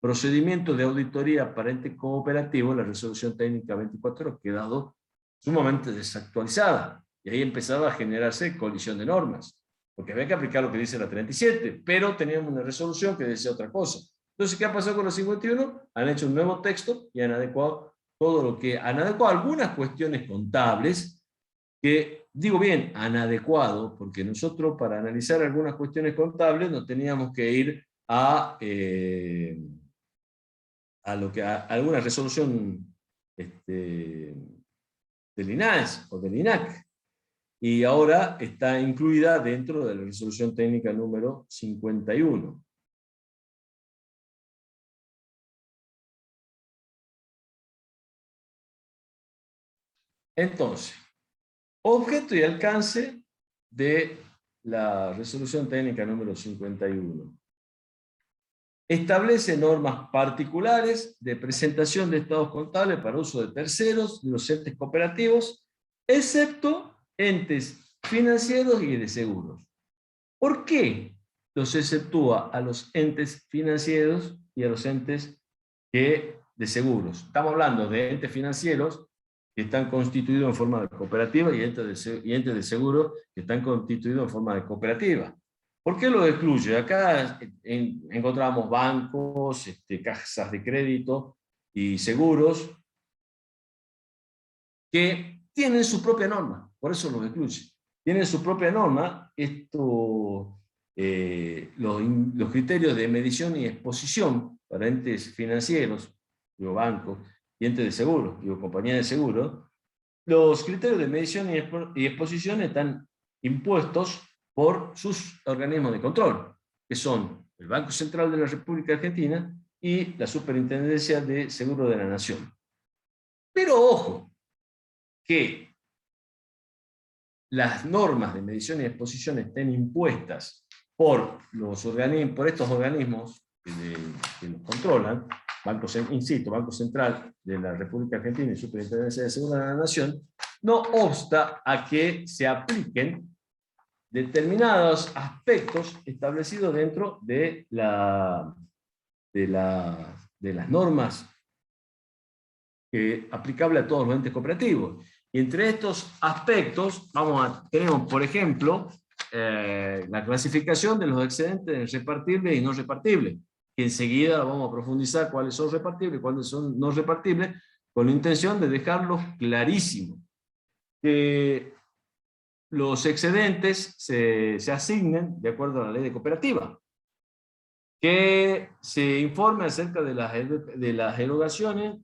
procedimiento de auditoría para ente cooperativo, la resolución técnica 24 ha quedado sumamente desactualizada. Y ahí empezaba a generarse colisión de normas, porque había que aplicar lo que dice la 37, pero teníamos una resolución que decía otra cosa. Entonces, ¿qué ha pasado con la 51? Han hecho un nuevo texto y han adecuado todo lo que han adecuado algunas cuestiones contables, que digo bien, han adecuado, porque nosotros para analizar algunas cuestiones contables nos teníamos que ir a alguna resolución del INAES o del INAC, y ahora está incluida dentro de la resolución técnica número 51. Entonces, objeto y alcance de la resolución técnica número 51. Establece normas particulares de presentación de estados contables para uso de terceros, de los entes cooperativos, excepto entes financieros y de seguros. ¿Por qué los exceptúa a los entes financieros y a los entes de seguros? Estamos hablando de entes financieros que están constituidos en forma de cooperativa y entes de seguro que están constituidos en forma de cooperativa. ¿Por qué lo excluye? Acá encontramos bancos, cajas de crédito y seguros que tienen su propia norma, por eso los excluye. Tienen su propia norma, los criterios de medición y exposición para entes financieros, digo bancos, y entes de seguro, digo compañías de seguro. Los criterios de medición y exposición están impuestos por sus organismos de control, que son el Banco Central de la República Argentina y la Superintendencia de Seguros de la Nación. Pero ojo, que las normas de medición y exposición estén impuestas por estos organismos que los controlan, insisto, Banco Central de la República Argentina y Superintendencia de Seguros de la Nación, no obsta a que se apliquen determinados aspectos establecidos dentro de las normas aplicables a todos los entes cooperativos. Y entre estos aspectos tenemos, por ejemplo, la clasificación de los excedentes repartibles y no repartibles, que enseguida vamos a profundizar cuáles son repartibles y cuáles son no repartibles, con la intención de dejarlos clarísimos. Que los excedentes se asignen de acuerdo a la ley de cooperativa, que se informe acerca de las erogaciones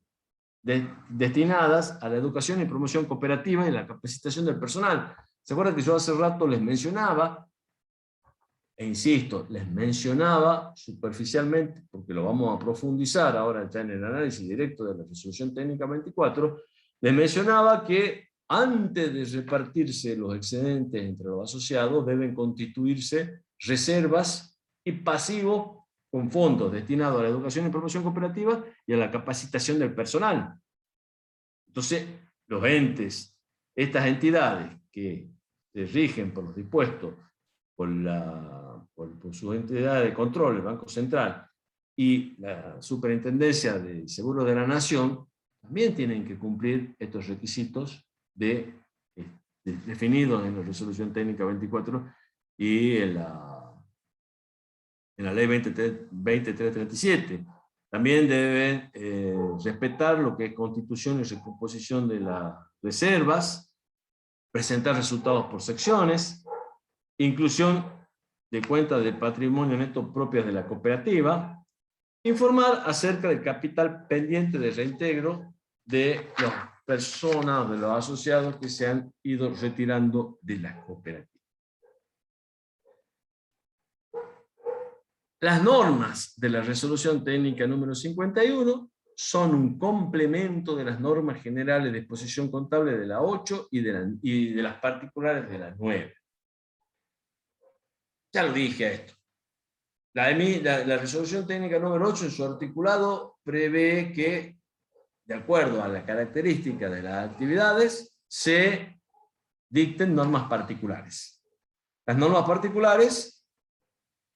destinadas a la educación y promoción cooperativa y la capacitación del personal. ¿Se acuerdan que yo hace rato les mencionaba, e insisto, les mencionaba superficialmente, porque lo vamos a profundizar ahora ya en el análisis directo de la resolución técnica 24, les mencionaba que antes de repartirse los excedentes entre los asociados deben constituirse reservas y pasivos con fondos destinados a la educación y promoción cooperativa y a la capacitación del personal. Entonces, los entes, estas entidades que se rigen por los dispuestos por su entidad de control, el Banco Central, y la Superintendencia de Seguros de la Nación, también tienen que cumplir estos requisitos definidos en la Resolución Técnica 24 y en la Ley 2337. También deben respetar lo que es constitución y recomposición de las reservas, presentar resultados por secciones, inclusión de cuentas de patrimonio neto propias de la cooperativa, informar acerca del capital pendiente de reintegro de los personas, de los asociados que se han ido retirando de la cooperativa. Las normas de la resolución técnica número 51 son un complemento de las normas generales de exposición contable de la 8 y de las particulares de la 9. Ya lo dije a esto. La resolución técnica número 8 en su articulado prevé que, de acuerdo a la característica de las actividades, se dicten normas particulares. Las normas particulares,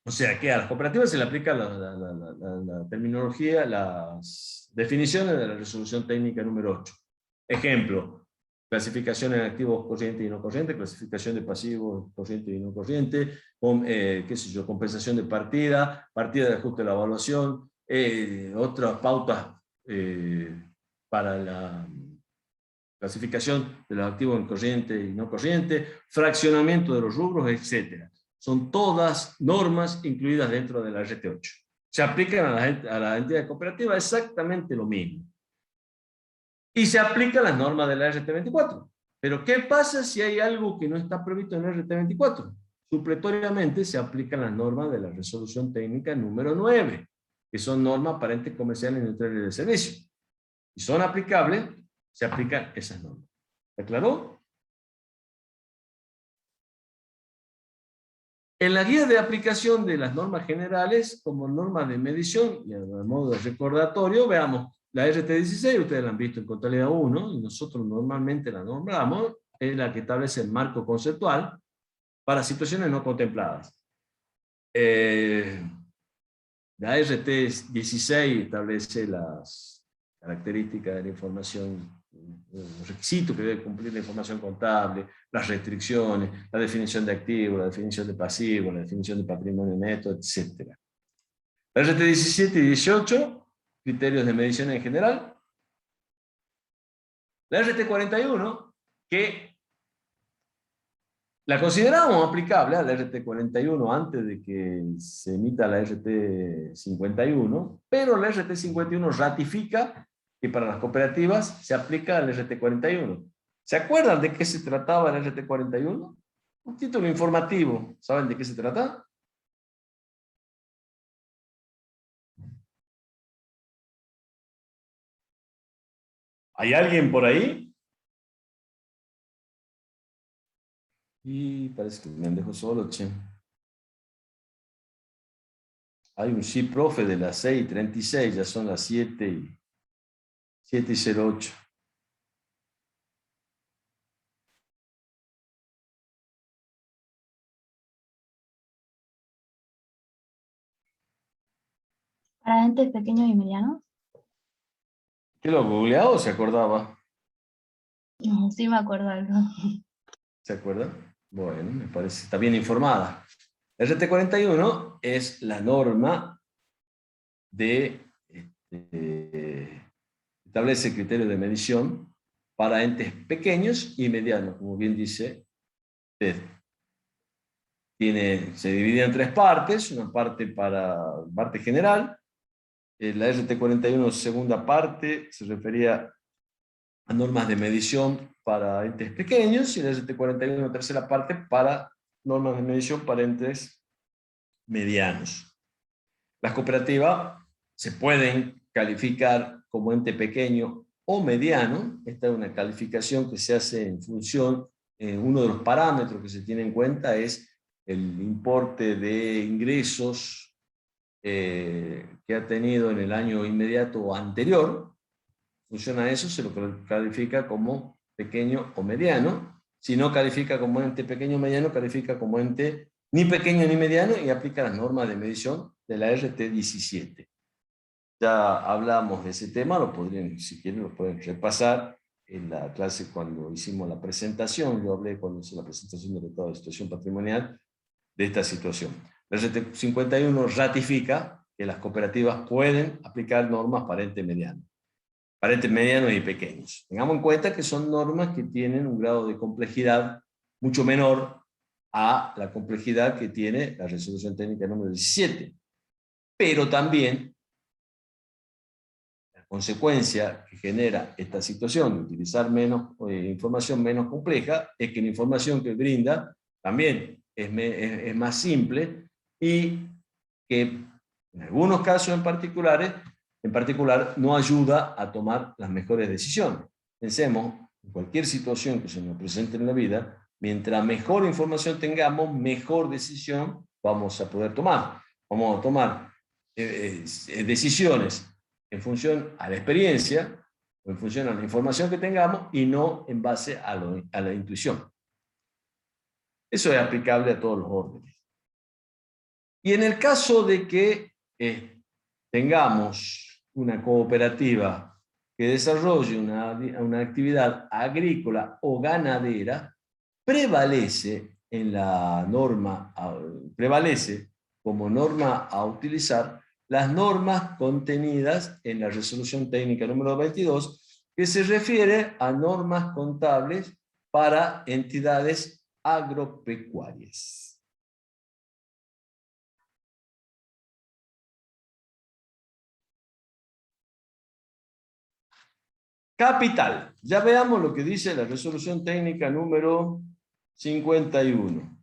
o sea que a las cooperativas se le aplica la terminología, las definiciones de la resolución técnica número 8. Ejemplo, clasificación en activos corriente y no corriente, clasificación de pasivos corriente y no corriente, qué sé yo, compensación de partida, partida de ajuste de la evaluación, otras pautas para la clasificación de los activos en corriente y no corriente, fraccionamiento de los rubros, etc. Son todas normas incluidas dentro de la RT8. Se aplican a la entidad cooperativa exactamente lo mismo. Y se aplican las normas de la RT24. Pero ¿qué pasa si hay algo que no está previsto en la RT24? Supletoriamente se aplican las normas de la resolución técnica número 9, que son normas para entes comerciales y neutrales de servicio. Y son aplicables, se aplican esas normas. ¿Está claro? En la guía de aplicación de las normas generales, como normas de medición y a modo de recordatorio, veamos la RT16, ustedes la han visto en contabilidad 1, y nosotros normalmente la nombramos, es la que establece el marco conceptual para situaciones no contempladas. La RT16 establece las características de la información, los requisitos que debe cumplir la información contable, las restricciones, la definición de activo, la definición de pasivo, la definición de patrimonio neto, etc. La RT17 y 18, criterios de medición en general. La RT41, que la consideramos aplicable a la RT41 antes de que se emita la RT51, pero la RT51 ratifica que para las cooperativas se aplica la RT41. ¿Se acuerdan de qué se trataba la RT41? Un título informativo. ¿Saben de qué se trata? ¿Hay alguien por ahí? Y parece que me dejo solo, che. Hay un sí, profe, de las 6:36, ya son las 7:08. Para entes pequeños y medianos. ¿Qué lo googleado o se acordaba? No, sí me acuerdo algo. ¿Se acuerda? Bueno, me parece, está bien informada. El RT41 es la norma establece criterios de medición para entes pequeños y medianos, como bien dice usted. Se divide en tres partes, una parte parte general, la RT41 segunda parte se refería a normas de medición para entes pequeños y la RT41 tercera parte para normas de medición para entes medianos. Las cooperativas se pueden calificar como ente pequeño o mediano. Esta es una calificación que se hace en función, uno de los parámetros que se tiene en cuenta es el importe de ingresos que ha tenido en el año inmediato o anterior. En función a eso se lo califica como pequeño o mediano. Si no califica como ente pequeño o mediano, califica como ente ni pequeño ni mediano y aplica las normas de medición de la RT17. Ya hablamos de ese tema, si quieren lo pueden repasar en la clase cuando hicimos la presentación. Yo hablé cuando hice la presentación del estado de situación patrimonial de esta situación. La RT51 ratifica que las cooperativas pueden aplicar normas para entes medianos. Para entes medianos y pequeños. Tengamos en cuenta que son normas que tienen un grado de complejidad mucho menor a la complejidad que tiene la resolución técnica número 17. Pero también, consecuencia que genera esta situación de utilizar menos, información menos compleja es que la información que brinda también es más simple y que en algunos casos en particular no ayuda a tomar las mejores decisiones. Pensemos en cualquier situación que se nos presente en la vida, mientras mejor información tengamos, mejor decisión vamos a poder tomar. Vamos a tomar decisiones en función a la experiencia, o en función a la información que tengamos, y no en base a la intuición. Eso es aplicable a todos los órdenes. Y en el caso de que tengamos una cooperativa que desarrolle una actividad agrícola o ganadera, prevalece como norma a utilizar las normas contenidas en la resolución técnica número 22, que se refiere a normas contables para entidades agropecuarias. Capital. Ya veamos lo que dice la resolución técnica número 51.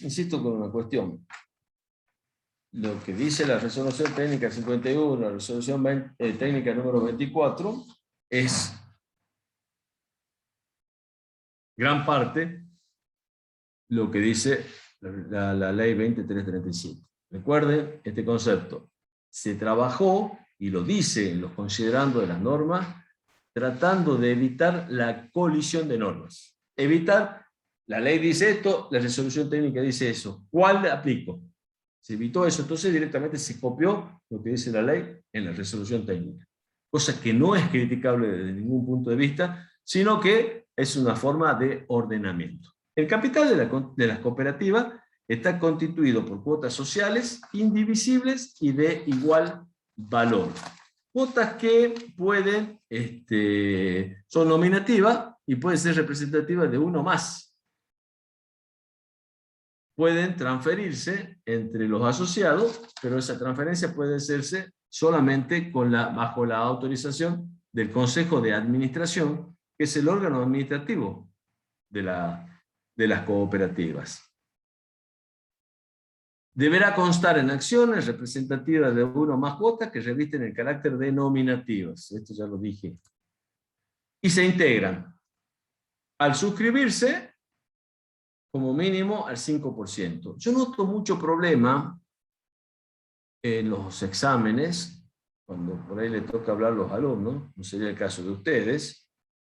Insisto con una cuestión. Lo que dice la resolución técnica 51, la resolución técnica número 24, es gran parte lo que dice la ley 2337. Recuerden este concepto. Se trabajó, y lo dice en los considerandos de las normas, tratando de evitar la colisión de normas. Evitar, la ley dice esto, la resolución técnica dice eso. ¿Cuál aplico? Se evitó eso, entonces directamente se copió lo que dice la ley en la resolución técnica. Cosa que no es criticable desde ningún punto de vista, sino que es una forma de ordenamiento. El capital de las cooperativas está constituido por cuotas sociales indivisibles y de igual valor. Cuotas que son nominativas y pueden ser representativas de uno más. Pueden transferirse entre los asociados, pero esa transferencia puede hacerse solamente bajo la autorización del Consejo de Administración, que es el órgano administrativo de las cooperativas. Deberá constar en acciones representativas de uno o más cuotas que revisten el carácter de nominativas. Esto ya lo dije. Y se integran al suscribirse como mínimo al 5%. Yo noto mucho problema en los exámenes, cuando por ahí le toca hablar a los alumnos, no sería el caso de ustedes,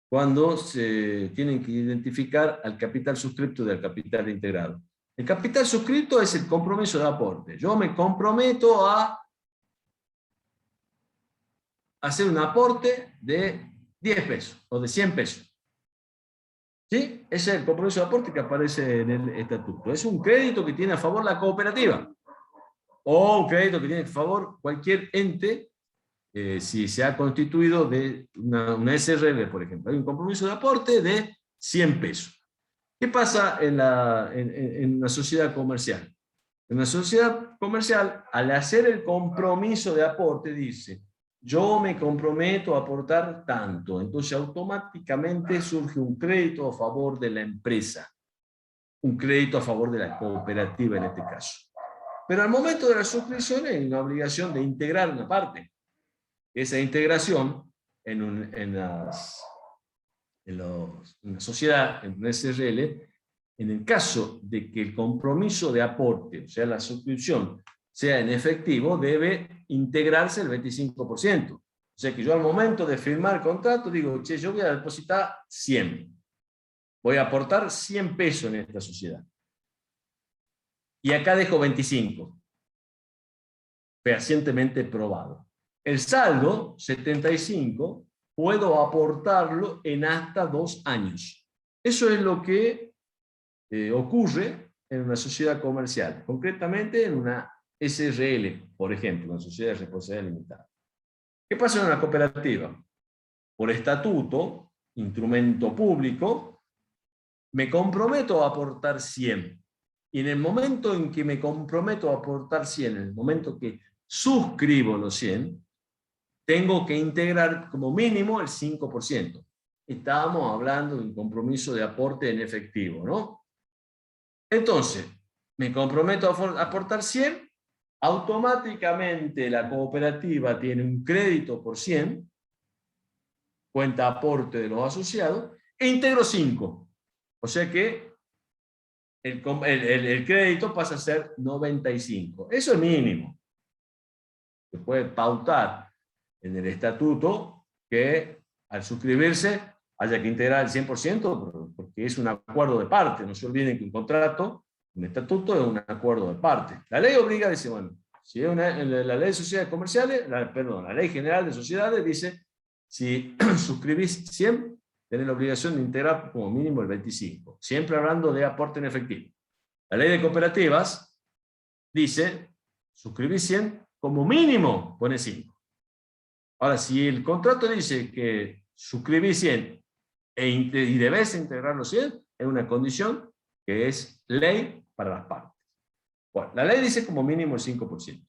cuando se tienen que identificar al capital suscripto del capital integrado. El capital suscripto es el compromiso de aporte. Yo me comprometo a hacer un aporte de 10 pesos o de 100 pesos. ¿Sí? Ese es el compromiso de aporte que aparece en el estatuto. Es un crédito que tiene a favor la cooperativa. O un crédito que tiene a favor cualquier ente, si se ha constituido de una SRL, por ejemplo. Hay un compromiso de aporte de 100 pesos. ¿Qué pasa en una sociedad comercial? En una sociedad comercial, al hacer el compromiso de aporte, dice: yo me comprometo a aportar tanto. Entonces automáticamente surge un crédito a favor de la empresa, un crédito a favor de la cooperativa en este caso. Pero al momento de la suscripción hay una obligación de integrar una parte. Esa integración en una sociedad, en una SRL, en el caso de que el compromiso de aporte, o sea, la suscripción, sea en efectivo, debe integrarse el 25%. O sea que yo al momento de firmar el contrato digo: che, yo voy a depositar 100. Voy a aportar 100 pesos en esta sociedad. Y acá dejo 25. Fehacientemente probado. El saldo, 75, puedo aportarlo en hasta 2 años. Eso es lo que ocurre en una sociedad comercial, concretamente en una SRL, por ejemplo, una sociedad de responsabilidad limitada. ¿Qué pasa en una cooperativa? Por estatuto, instrumento público, me comprometo a aportar 100. Y en el momento en que me comprometo a aportar 100, en el momento que suscribo los 100, tengo que integrar como mínimo el 5%. Estábamos hablando de un compromiso de aporte en efectivo, ¿no? Entonces, me comprometo a aportar 100, automáticamente la cooperativa tiene un crédito por 100, cuenta aporte de los asociados, e integro 5. O sea que el crédito pasa a ser 95. Eso es mínimo. Se puede pautar en el estatuto que al suscribirse haya que integrar el 100%, porque es un acuerdo de parte. No se olviden que un contrato, un estatuto, es un acuerdo de parte. La ley obliga, dice, bueno, si es la ley de sociedades comerciales, la ley general de sociedades dice, si suscribís 100, tenés la obligación de integrar como mínimo el 25. Siempre hablando de aporte en efectivo. La ley de cooperativas dice, suscribís 100, como mínimo pone 5. Ahora, si el contrato dice que suscribís 100 y debes integrar los 100, es una condición que es ley para las partes. Bueno, la ley dice como mínimo el 5%.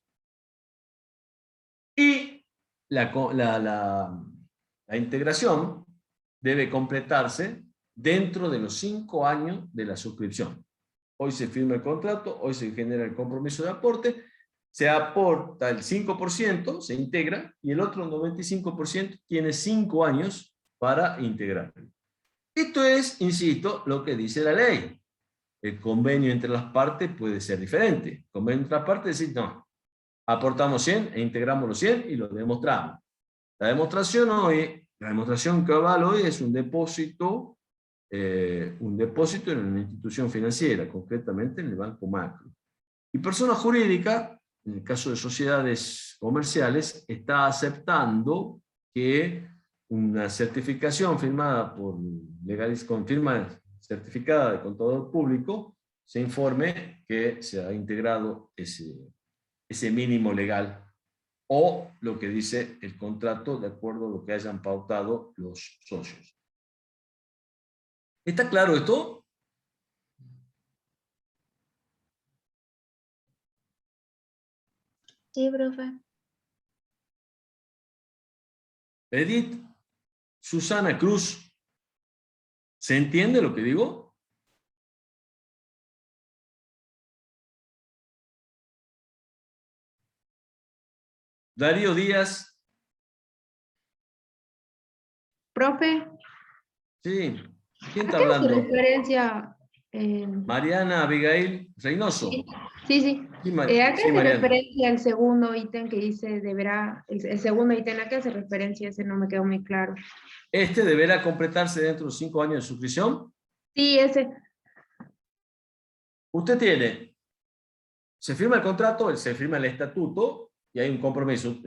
Y la integración debe completarse dentro de los 5 años de la suscripción. Hoy se firma el contrato, hoy se genera el compromiso de aporte, se aporta el 5%, se integra, y el otro 95% tiene 5 años para integrar. Esto es, insisto, lo que dice la ley. El convenio entre las partes puede ser diferente. El convenio entre las partes es decir, no, aportamos 100 e integramos los 100 y lo demostramos. La demostración cabal hoy es un depósito en una institución financiera, concretamente en el Banco Macro. Y persona jurídica, en el caso de sociedades comerciales, está aceptando que una certificación firmada con firma certificada de contador público se informe que se ha integrado ese mínimo legal o lo que dice el contrato de acuerdo a lo que hayan pautado los socios. ¿Está claro esto? Sí, profe. Edith Susana Cruz, ¿se entiende lo que digo? Darío Díaz. Profe, Sí. ¿Quién ¿a está qué hace hablando? referencia? Mariana Abigail Reynoso. Sí, sí. Sí, ¿A qué hace Mariana. referencia el segundo ítem que dice deberá, el segundo ítem, ¿a qué hace referencia? Ese no me quedó muy claro. Este deberá completarse dentro de los 5 años de suscripción. Sí, ese. Usted tiene, se firma el contrato, se firma el estatuto y hay un compromiso.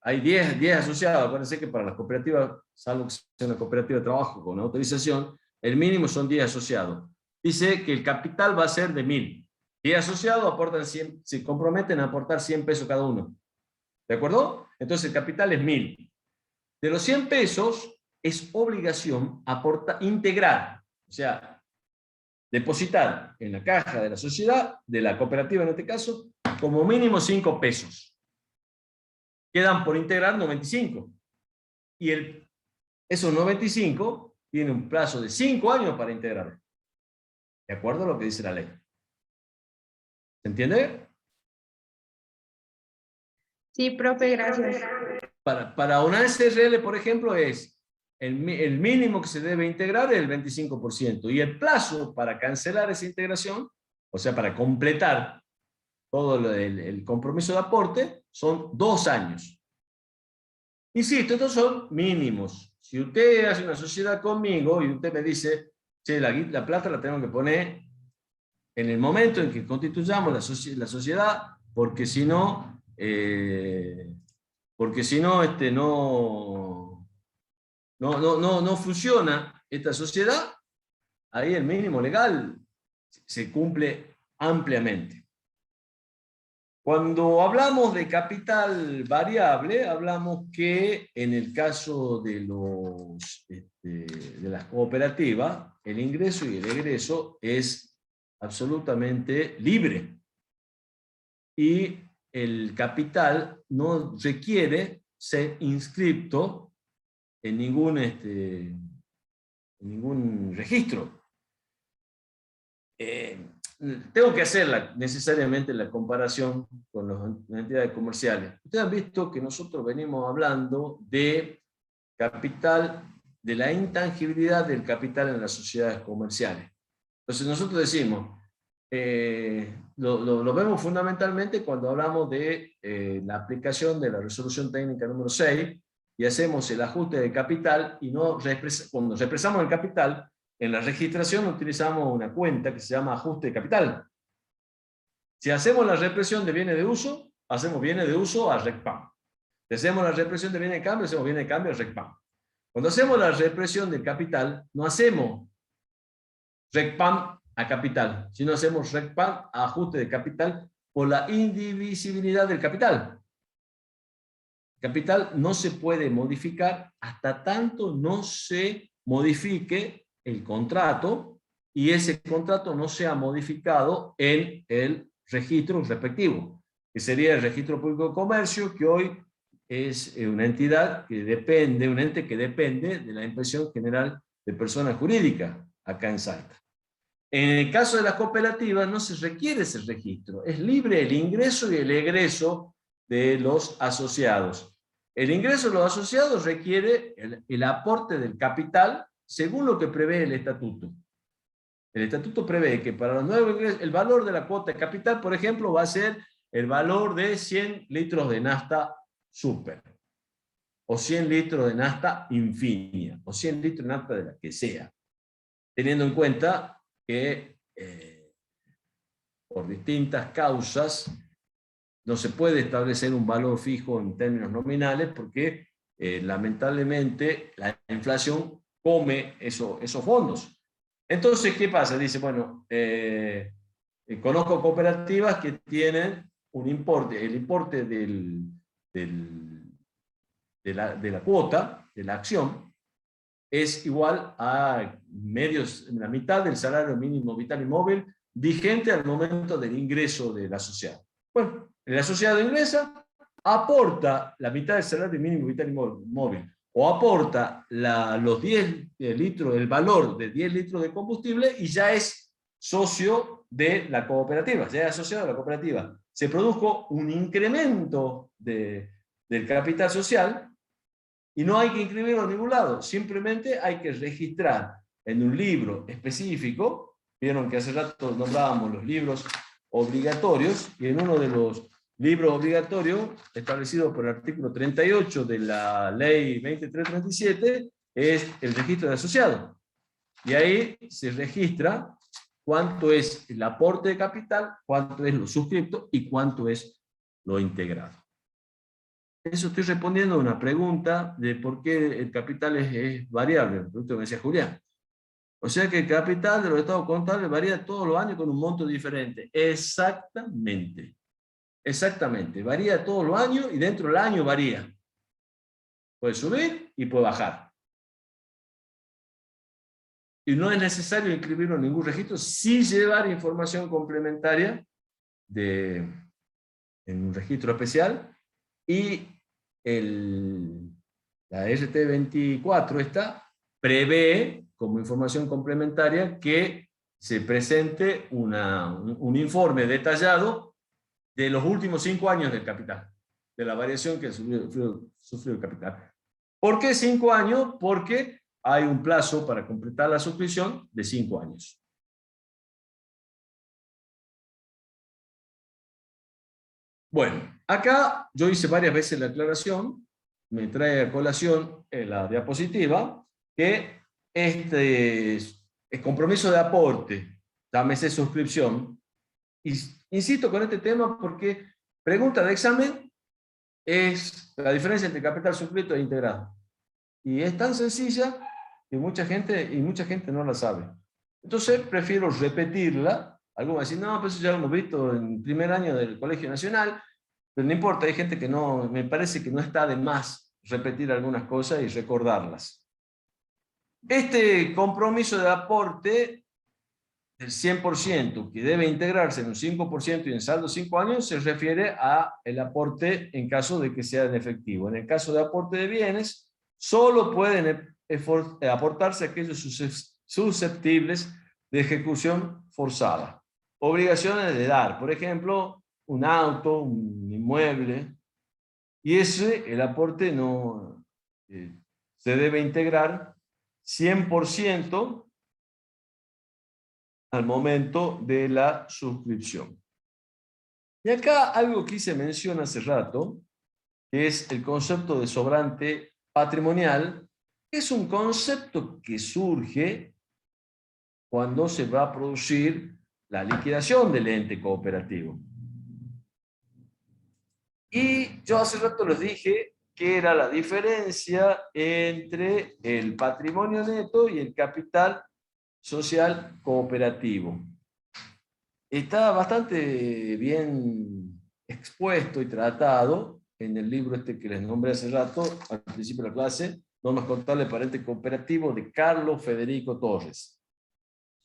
Hay 10 asociados. Acuérdense que para las cooperativas, salvo que sea una cooperativa de trabajo con autorización, el mínimo son 10 asociados. Dice que el capital va a ser de 1000. 10 asociados aportan 100, se comprometen a aportar 100 pesos cada uno. ¿De acuerdo? Entonces el capital es 1000. De los 100 pesos es obligación integrar, o sea, depositar en la caja de la sociedad, de la cooperativa en este caso, como mínimo 5 pesos. Quedan por integrar 95. Y esos 95 tienen un plazo de 5 años para integrar. De acuerdo a lo que dice la ley. ¿Se entiende? Sí, profe, gracias. Para una SRL, por ejemplo, es el mínimo que se debe integrar es el 25%. Y el plazo para cancelar esa integración, o sea, para completar todo el compromiso de aporte, son 2 años. Insisto, estos son mínimos. Si usted hace una sociedad conmigo y usted me dice, che, la plata la tengo que poner en el momento en que constituyamos la sociedad, porque si no, no funciona esta sociedad, ahí el mínimo legal se cumple ampliamente. Cuando hablamos de capital variable, hablamos que en el caso de las cooperativas, el ingreso y el egreso es absolutamente libre. Y el capital no requiere ser inscripto en ningún registro. Tengo que hacer necesariamente la comparación con las entidades comerciales. Ustedes han visto que nosotros venimos hablando de capital, de la intangibilidad del capital en las sociedades comerciales. Entonces nosotros decimos, lo vemos fundamentalmente cuando hablamos de la aplicación de la resolución técnica número 6 y hacemos el ajuste de capital y cuando represamos el capital, en la registración utilizamos una cuenta que se llama ajuste de capital. Si hacemos la represión de bienes de uso, hacemos bienes de uso a RECPAM. Si hacemos la represión de bienes de cambio, hacemos bienes de cambio a RECPAM. Cuando hacemos la represión del capital, no hacemos RECPAM a capital, sino hacemos RECPAM a ajuste de capital por la indivisibilidad del capital. El capital no se puede modificar hasta tanto no se modifique el contrato y ese contrato no sea modificado en el registro respectivo, que sería el Registro Público de Comercio, que hoy es una entidad que depende, un ente que depende de la Inspección General de Personas Jurídicas acá en Salta. En el caso de las cooperativas no se requiere ese registro, es libre el ingreso y el egreso de los asociados. El ingreso de los asociados requiere el aporte del capital según lo que prevé el estatuto. El estatuto prevé que para los nuevos ingresos, el valor de la cuota de capital, por ejemplo, va a ser el valor de 100 litros de nafta super, o 100 litros de nafta infinia, o 100 litros de nafta de la que sea, teniendo en cuenta que por distintas causas no se puede establecer un valor fijo en términos nominales porque lamentablemente la inflación come esos fondos. Entonces, ¿qué pasa? Dice, bueno, conozco cooperativas que tienen un importe, el importe de la cuota, de la acción, es igual a la mitad del salario mínimo vital y móvil vigente al momento del ingreso del asociado. Bueno, el asociado ingresa, aporta la mitad del salario mínimo vital y móvil, o aporta los 10 litros, el valor de 10 litros de combustible y ya es socio de la cooperativa, ya es asociado a la cooperativa. Se produjo un incremento del capital social y no hay que inscribirlo en ningún lado, simplemente hay que registrar en un libro específico. Vieron que hace rato nombrábamos los libros obligatorios, y en uno de los libros obligatorios establecido por el artículo 38 de la ley 2337 es el registro de asociados. Y ahí se registra cuánto es el aporte de capital, cuánto es lo suscripto y cuánto es lo integrado. Eso estoy respondiendo a una pregunta de por qué el capital es variable, el producto que me decía Julián. O sea que el capital de los estados contables varía todos los años con un monto diferente. Exactamente. Exactamente. Varía todos los años y dentro del año varía. Puede subir y puede bajar. Y no es necesario inscribirlo en ningún registro, sí llevar información complementaria en un registro especial, y la RT24 prevé como información complementaria que se presente un informe detallado de los últimos 5 años del capital, de la variación que sufrió el capital. ¿Por qué 5 años? Porque hay un plazo para completar la suscripción de 5 años. Bueno, acá yo hice varias veces la aclaración, me trae a colación en la diapositiva, que el compromiso de aporte, llámese suscripción, y insisto con este tema porque pregunta de examen es la diferencia entre capital suscrito e integrado. Y es tan sencilla que mucha gente no la sabe. Entonces prefiero repetirla. Algunos dicen, no, pues eso ya lo hemos visto en primer año del Colegio Nacional, pero no importa, hay gente que no, me parece que no está de más repetir algunas cosas y recordarlas. Este compromiso de aporte del 100% que debe integrarse en un 5% y en saldo 5 años se refiere a el aporte en caso de que sea en efectivo. En el caso de aporte de bienes, solo pueden aportarse aquellos susceptibles de ejecución forzada. Obligaciones de dar, por ejemplo, un auto, un inmueble, y el aporte no se debe integrar 100% al momento de la suscripción. Y acá algo que hice mención hace rato, que es el concepto de sobrante patrimonial, que es un concepto que surge cuando se va a producir la liquidación del ente cooperativo. Y yo hace rato les dije que era la diferencia entre el patrimonio neto y el capital social cooperativo. Está bastante bien expuesto y tratado en el libro este que les nombré hace rato, al principio de la clase, Normas contables para ente cooperativo, de Carlos Federico Torres.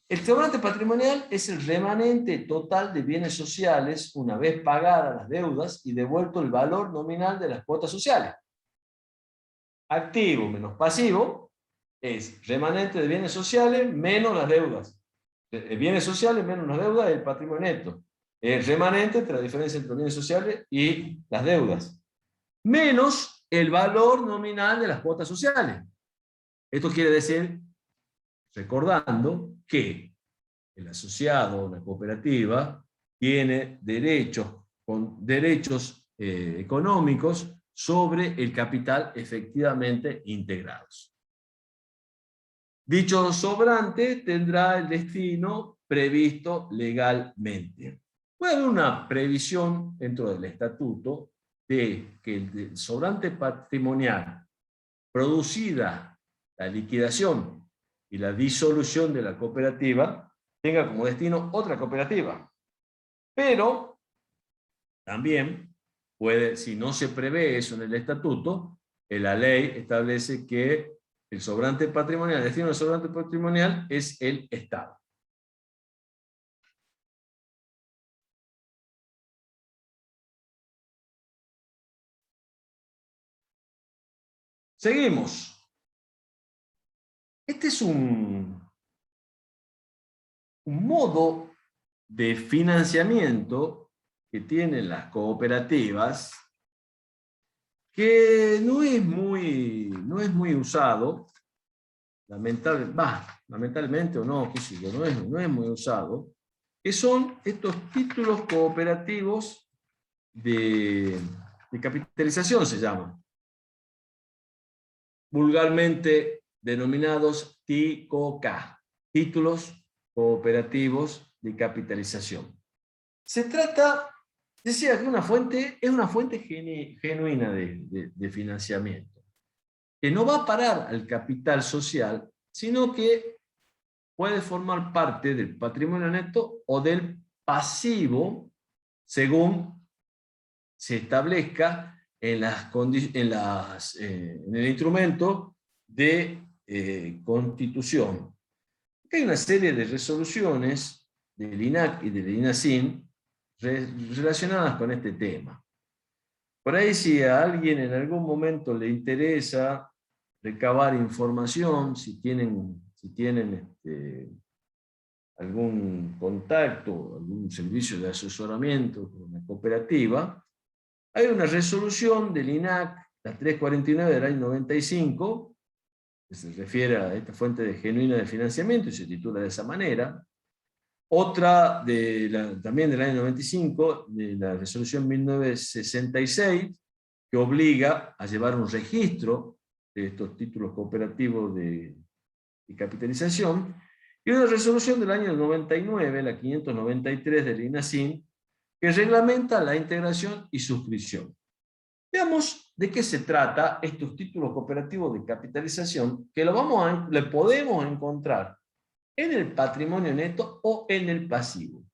El sobrante patrimonial es el remanente total de bienes sociales una vez pagadas las deudas y devuelto el valor nominal de las cuotas sociales. Activo menos pasivo es remanente de bienes sociales menos las deudas. Bienes sociales menos las deudas es el patrimonio neto. El remanente entre la diferencia entre los bienes sociales y las deudas. Menos el valor nominal de las cuotas sociales. Esto quiere decir, recordando que el asociado o la cooperativa tiene derechos económicos sobre el capital efectivamente integrados. Dicho sobrante tendrá el destino previsto legalmente. Puede haber una previsión dentro del estatuto de que el sobrante patrimonial producida la liquidación y la disolución de la cooperativa tenga como destino otra cooperativa. Pero también puede, si no se prevé eso en el estatuto, la ley establece que el sobrante patrimonial, el destino del sobrante patrimonial es el Estado. Seguimos. Este es un modo de financiamiento que tienen las cooperativas que no es muy usado, lamentablemente o no, qué sé yo, no es muy usado, que son estos títulos cooperativos de capitalización, se llaman, vulgarmente denominados TICOCA, títulos cooperativos de capitalización. Se trata, decía, que es una fuente genuina de financiamiento, que no va a parar al capital social, sino que puede formar parte del patrimonio neto o del pasivo, según se establezca en el instrumento de constitución. Hay una serie de resoluciones del INAC y del INACIN relacionadas con este tema. Por ahí, si a alguien en algún momento le interesa recabar información, si tienen algún contacto, algún servicio de asesoramiento con una cooperativa, hay una resolución del INAC, la 349 del año 95, que se refiere a esta fuente genuina de financiamiento y se titula de esa manera. Otra también del año 95, de la resolución 1966, que obliga a llevar un registro de estos títulos cooperativos de capitalización, y una resolución del año 99, la 593 del INACIN, que reglamenta la integración y suscripción. Veamos de qué se trata estos títulos cooperativos de capitalización, que le podemos encontrar en el patrimonio neto o en el pasivo.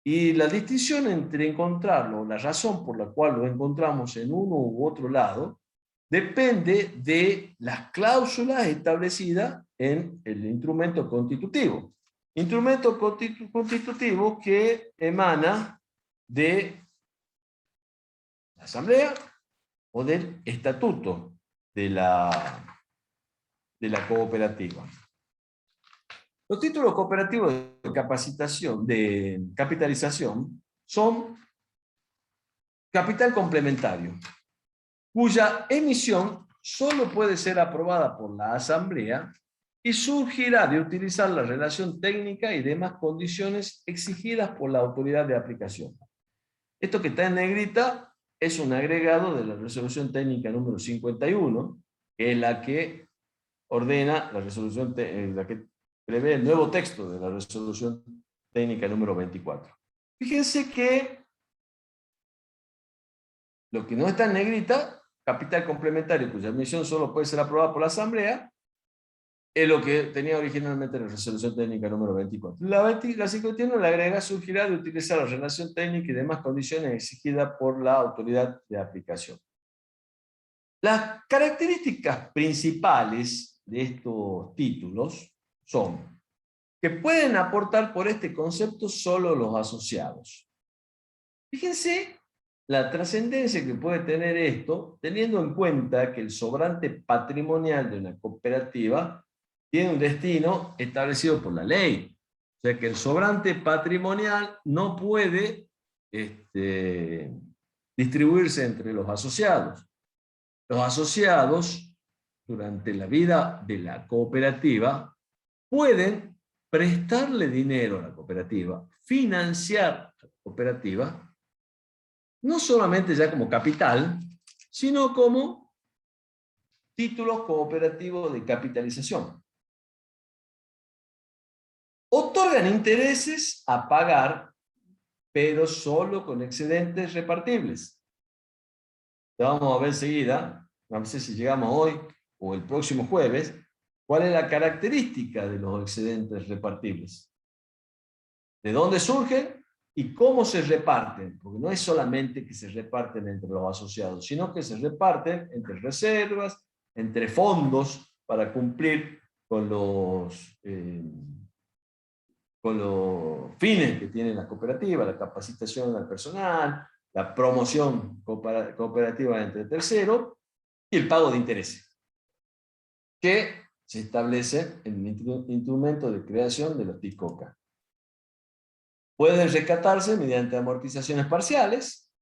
Y la distinción entre encontrarlo, la razón por la cual lo encontramos en uno u otro lado, depende de las cláusulas establecidas en el instrumento constitutivo. instrumento constitutivo que emana de la asamblea o del estatuto de la cooperativa. Los títulos cooperativos de capacitación, de capitalización, son capital complementario, cuya emisión solo puede ser aprobada por la asamblea y surgirá de utilizar la relación técnica y demás condiciones exigidas por la autoridad de aplicación. Esto que está en negrita es un agregado de la resolución técnica número 51, que es la que ordena la resolución, la que prevé el nuevo texto de la resolución técnica número 24. Fíjense que lo que no está en negrita, capital complementario cuya emisión solo puede ser aprobada por la asamblea, es lo que tenía originalmente la resolución técnica número 24. La 51 le agrega surgirá de utilizar la relación técnica y demás condiciones exigidas por la autoridad de aplicación. Las características principales de estos títulos son que pueden aportar por este concepto solo los asociados. Fíjense la trascendencia que puede tener esto, teniendo en cuenta que el sobrante patrimonial de una cooperativa tiene un destino establecido por la ley. O sea que el sobrante patrimonial no puede distribuirse entre los asociados. Los asociados, durante la vida de la cooperativa, pueden prestarle dinero a la cooperativa, financiar a la cooperativa, no solamente ya como capital, sino como títulos cooperativos de capitalización. Otorgan intereses a pagar, pero solo con excedentes repartibles. Ya vamos a ver enseguida, no sé si llegamos hoy o el próximo jueves, cuál es la característica de los excedentes repartibles. ¿De dónde surgen y cómo se reparten? Porque no es solamente que se reparten entre los asociados, sino que se reparten entre reservas, entre fondos para cumplir con los fines que tiene la cooperativa, la capacitación al personal, la promoción cooperativa entre terceros y el pago de intereses, que se establece en el instrumento de creación de los TICOCA. Pueden rescatarse mediante amortizaciones parciales.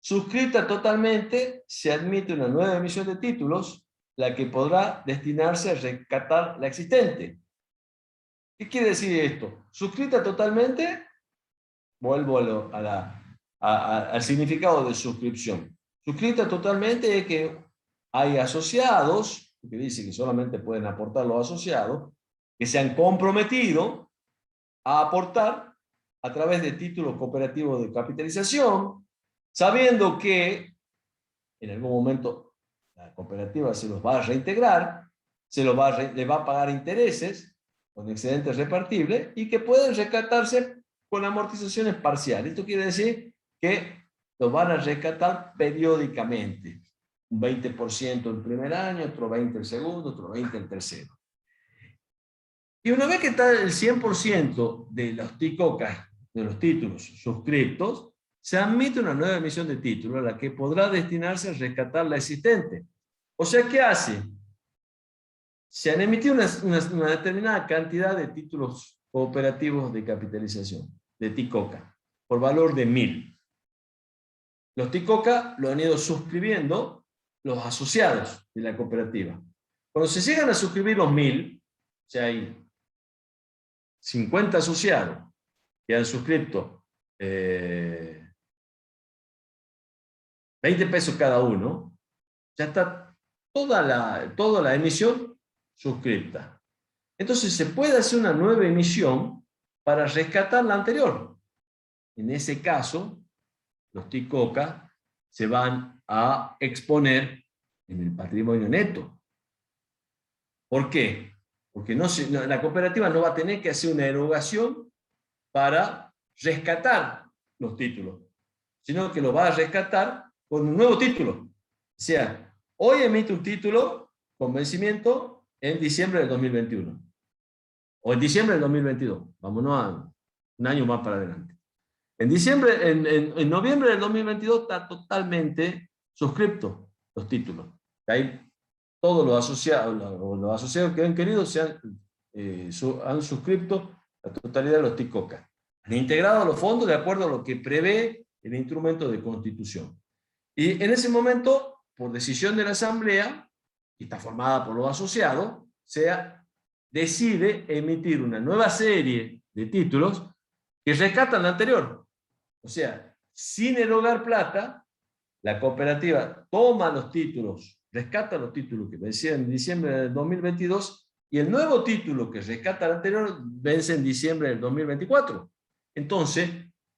Suscrita totalmente, se admite una nueva emisión de títulos, la que podrá destinarse a rescatar la existente. ¿Qué quiere decir esto? Suscrita totalmente, vuelvo al significado de suscripción. Suscrita totalmente es que hay asociados, que dice que solamente pueden aportar los asociados, que se han comprometido a aportar a través de títulos cooperativos de capitalización, sabiendo que en algún momento la cooperativa se los va a reintegrar, le va a pagar intereses con excedentes repartibles y que pueden rescatarse con amortizaciones parciales. Esto quiere decir que los van a rescatar periódicamente. Un 20% el primer año, otro 20% el segundo, otro 20% el tercero. Y una vez que está el 100% de los TICOCA, de los títulos suscriptos, se admite una nueva emisión de títulos, a la que podrá destinarse a rescatar la existente. O sea, ¿qué hace? Se han emitido una determinada cantidad de títulos cooperativos de capitalización, de TICOCA, por valor de 1000. Los TICOCA lo han ido suscribiendo los asociados de la cooperativa. Cuando se llegan a suscribir los 1000, o sea, hay 50 asociados que han suscrito 20 pesos cada uno, ya está toda la emisión suscripta. Entonces se puede hacer una nueva emisión para rescatar la anterior. En ese caso, los TICOCA se van a exponer en el patrimonio neto. ¿Por qué? Porque la cooperativa no va a tener que hacer una erogación para rescatar los títulos, sino que lo va a rescatar con un nuevo título. O sea, hoy emite un título con vencimiento en diciembre del 2021. o en diciembre del 2022, vámonos a un año más para adelante. En noviembre del 2022 está totalmente suscripto los títulos. Ahí todos los asociados que han querido han suscrito la totalidad de los TICOCA. Han integrado los fondos de acuerdo a lo que prevé el instrumento de constitución. Y en ese momento, por decisión de la Asamblea, que está formada por los asociados, decide emitir una nueva serie de títulos que rescatan la anterior. O sea, sin erogar plata, la cooperativa toma los títulos, rescata los títulos que vencían en diciembre del 2022 y el nuevo título que rescata el anterior vence en diciembre del 2024. Entonces,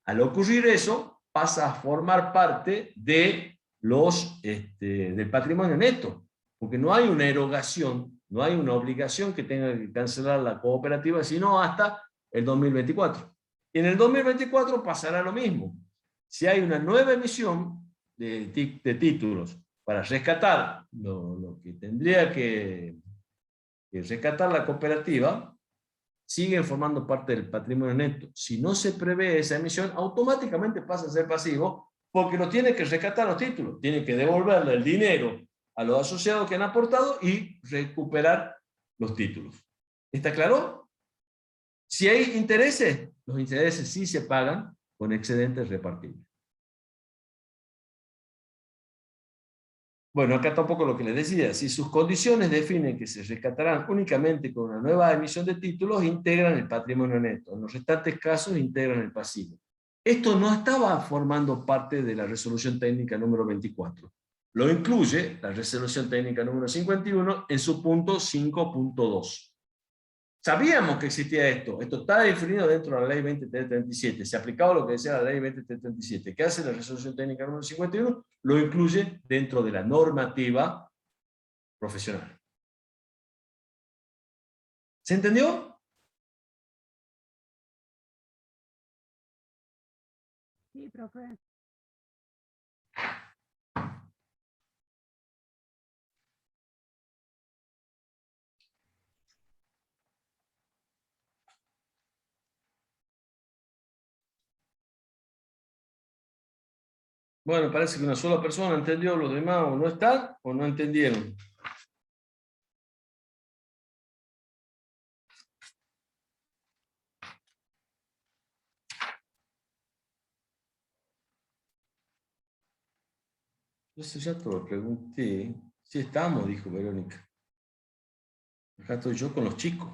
al ocurrir eso, pasa a formar parte de del patrimonio neto, porque no hay una erogación, no hay una obligación que tenga que cancelar la cooperativa, sino hasta el 2024. Y en el 2024 pasará lo mismo. Si hay una nueva emisión de títulos para rescatar lo que tendría que rescatar la cooperativa, siguen formando parte del patrimonio neto. Si no se prevé esa emisión, automáticamente pasa a ser pasivo, porque no tiene que rescatar los títulos, tiene que devolverle el dinero a los asociados que han aportado y recuperar los títulos. ¿Está claro? Si hay intereses, los intereses sí se pagan con excedentes repartibles. Bueno, acá tampoco lo que les decía, si sus condiciones definen que se rescatarán únicamente con una nueva emisión de títulos, integran el patrimonio neto. En los restantes casos, integran el pasivo. Esto no estaba formando parte de la resolución técnica número 24. Lo incluye la resolución técnica número 51 en su punto 5.2. Sabíamos que existía esto. Esto está definido dentro de la ley 2337. Se aplicaba lo que decía la ley 2337. ¿Qué hace la resolución técnica número 51? Lo incluye dentro de la normativa profesional. ¿Se entendió? Sí, profe. Bueno, parece que una sola persona entendió, los demás o no están o no entendieron. Eso ya te lo pregunté. Sí estamos, dijo Verónica. Acá estoy yo con los chicos.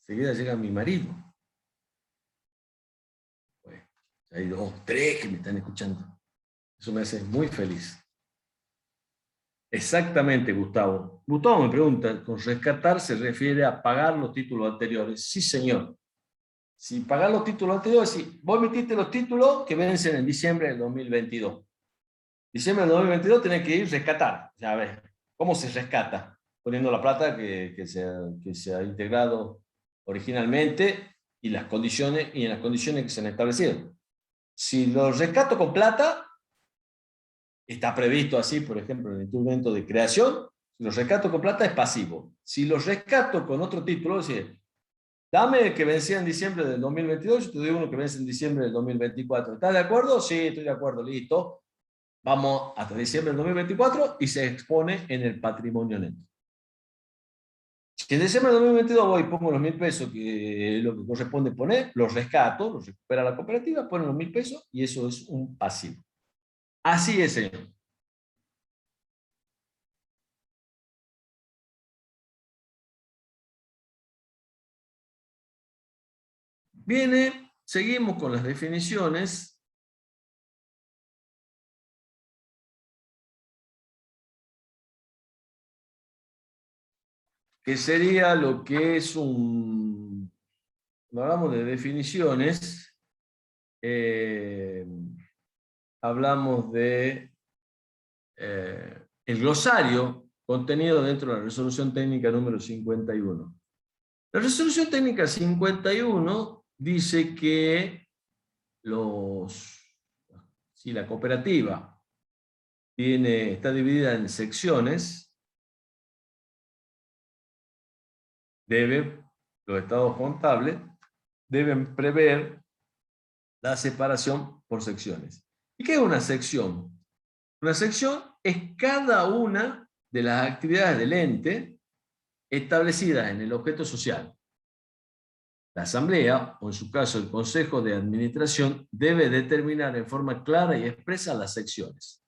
Enseguida llega mi marido. Bueno, hay 2, 3 que me están escuchando. Eso me hace muy feliz. Exactamente, Gustavo. Gustavo me pregunta, ¿con rescatar se refiere a pagar los títulos anteriores? Sí, señor. Si pagar los títulos anteriores, si vos emitiste los títulos que vencen en diciembre del 2022. Diciembre del 2022 tenés que ir a rescatar. Ya ves, ¿cómo se rescata? Poniendo la plata que se ha integrado originalmente y en las condiciones que se han establecido. Si lo rescato con plata, está previsto así, por ejemplo, en el instrumento de creación, si lo rescato con plata es pasivo. Si lo rescato con otro título, es decir, dame el que vencía en diciembre del 2022, yo te doy uno que vence en diciembre del 2024. ¿Estás de acuerdo? Sí, estoy de acuerdo, listo. Vamos hasta diciembre del 2024 y se expone en el patrimonio neto. Si en diciembre del 2022 voy y pongo los 1.000 pesos, que es lo que corresponde poner, los rescato, los recupera la cooperativa, ponen los 1.000 pesos y eso es un pasivo. Así es, señor. Seguimos con las definiciones. Que sería lo que es cuando hablamos de definiciones, hablamos de el glosario contenido dentro de la resolución técnica número 51. La resolución técnica 51 dice que si la cooperativa está dividida en secciones, los estados contables deben prever la separación por secciones. ¿Y qué es una sección? Una sección es cada una de las actividades del ente establecidas en el objeto social. La asamblea, o en su caso el consejo de administración, debe determinar en forma clara y expresa las secciones.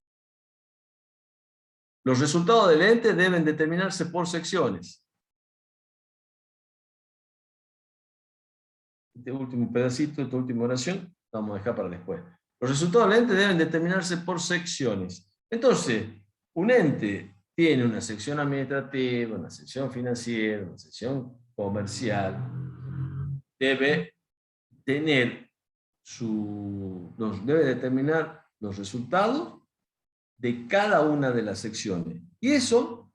Los resultados del ente deben determinarse por secciones. Este último pedacito, esta última oración, la vamos a dejar para después. Los resultados del ente deben determinarse por secciones. Entonces, un ente tiene una sección administrativa, una sección financiera, una sección comercial, debe determinar los resultados de cada una de las secciones. Y eso,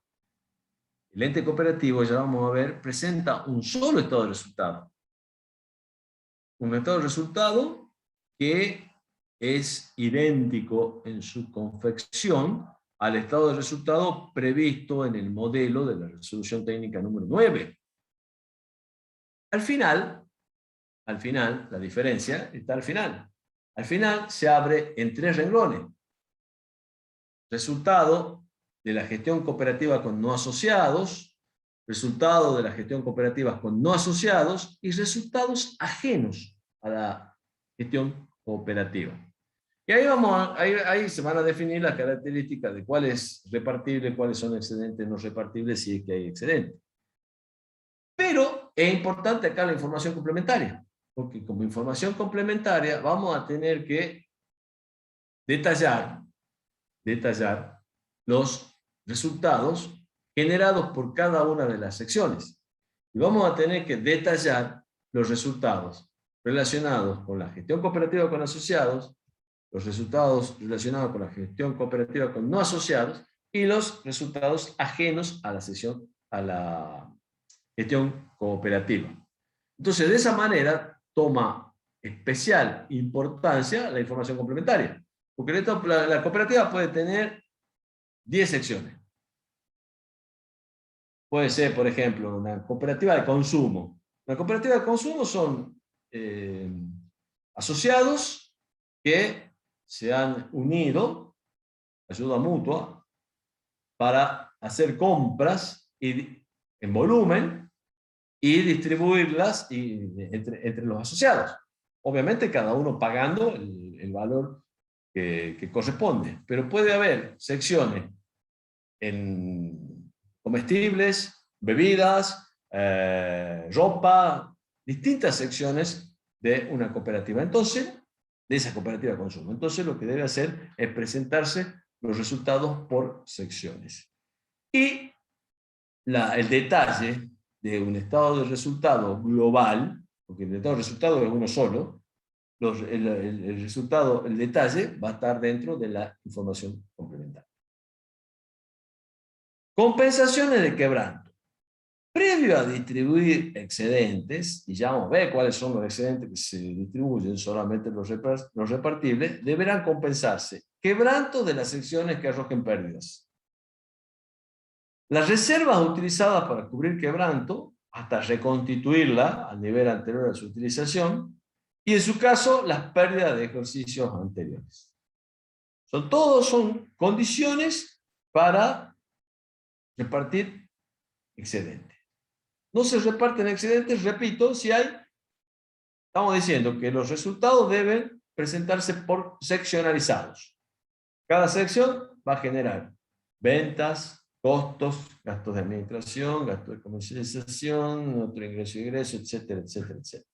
el ente cooperativo, ya vamos a ver, presenta un solo estado de resultado. Un estado de resultado que es idéntico en su confección al estado de resultado previsto en el modelo de la resolución técnica número 9. Al final, la diferencia está al final. Al final se abre en 3 renglones. Resultado de la gestión cooperativa con no asociados, resultado de la gestión cooperativa con no asociados y resultados ajenos a la gestión cooperativa. Y ahí se van a definir las características de cuál es repartible, cuáles son excedentes no repartibles, si es que hay excedente. Pero es importante acá la información complementaria, porque como información complementaria vamos a tener que detallar los resultados generados por cada una de las secciones. Y vamos a tener que detallar los resultados relacionados con la gestión cooperativa con asociados, los resultados relacionados con la gestión cooperativa con no asociados y los resultados ajenos a la gestión cooperativa. Entonces, de esa manera, toma especial importancia la información complementaria. Porque la cooperativa puede tener 10 secciones. Puede ser, por ejemplo, una cooperativa de consumo. Una cooperativa de consumo son asociados que se han unido, ayuda mutua, para hacer compras en volumen y distribuirlas entre los asociados. Obviamente cada uno pagando el valor que corresponde, pero puede haber secciones en comestibles, bebidas, ropa, distintas secciones de una cooperativa. Entonces, de esa cooperativa de consumo. Entonces, lo que debe hacer es presentarse los resultados por secciones. Y el detalle de un estado de resultado global, porque el estado de resultado es uno solo, el resultado, el detalle, va a estar dentro de la información complementaria. Compensaciones de quebranto. Previo a distribuir excedentes, y ya vamos a ver cuáles son los excedentes que se distribuyen, solamente los repartibles, deberán compensarse quebranto de las secciones que arrojen pérdidas. Las reservas utilizadas para cubrir quebranto, hasta reconstituirla al nivel anterior a su utilización, y en su caso, las pérdidas de ejercicios anteriores. Todos son condiciones para repartir excedentes. No se reparten excedentes, repito, si estamos diciendo que los resultados deben presentarse por seccionalizados. Cada sección va a generar ventas, costos, gastos de administración, gastos de comercialización, otro ingreso y egreso, etcétera, etcétera, etcétera.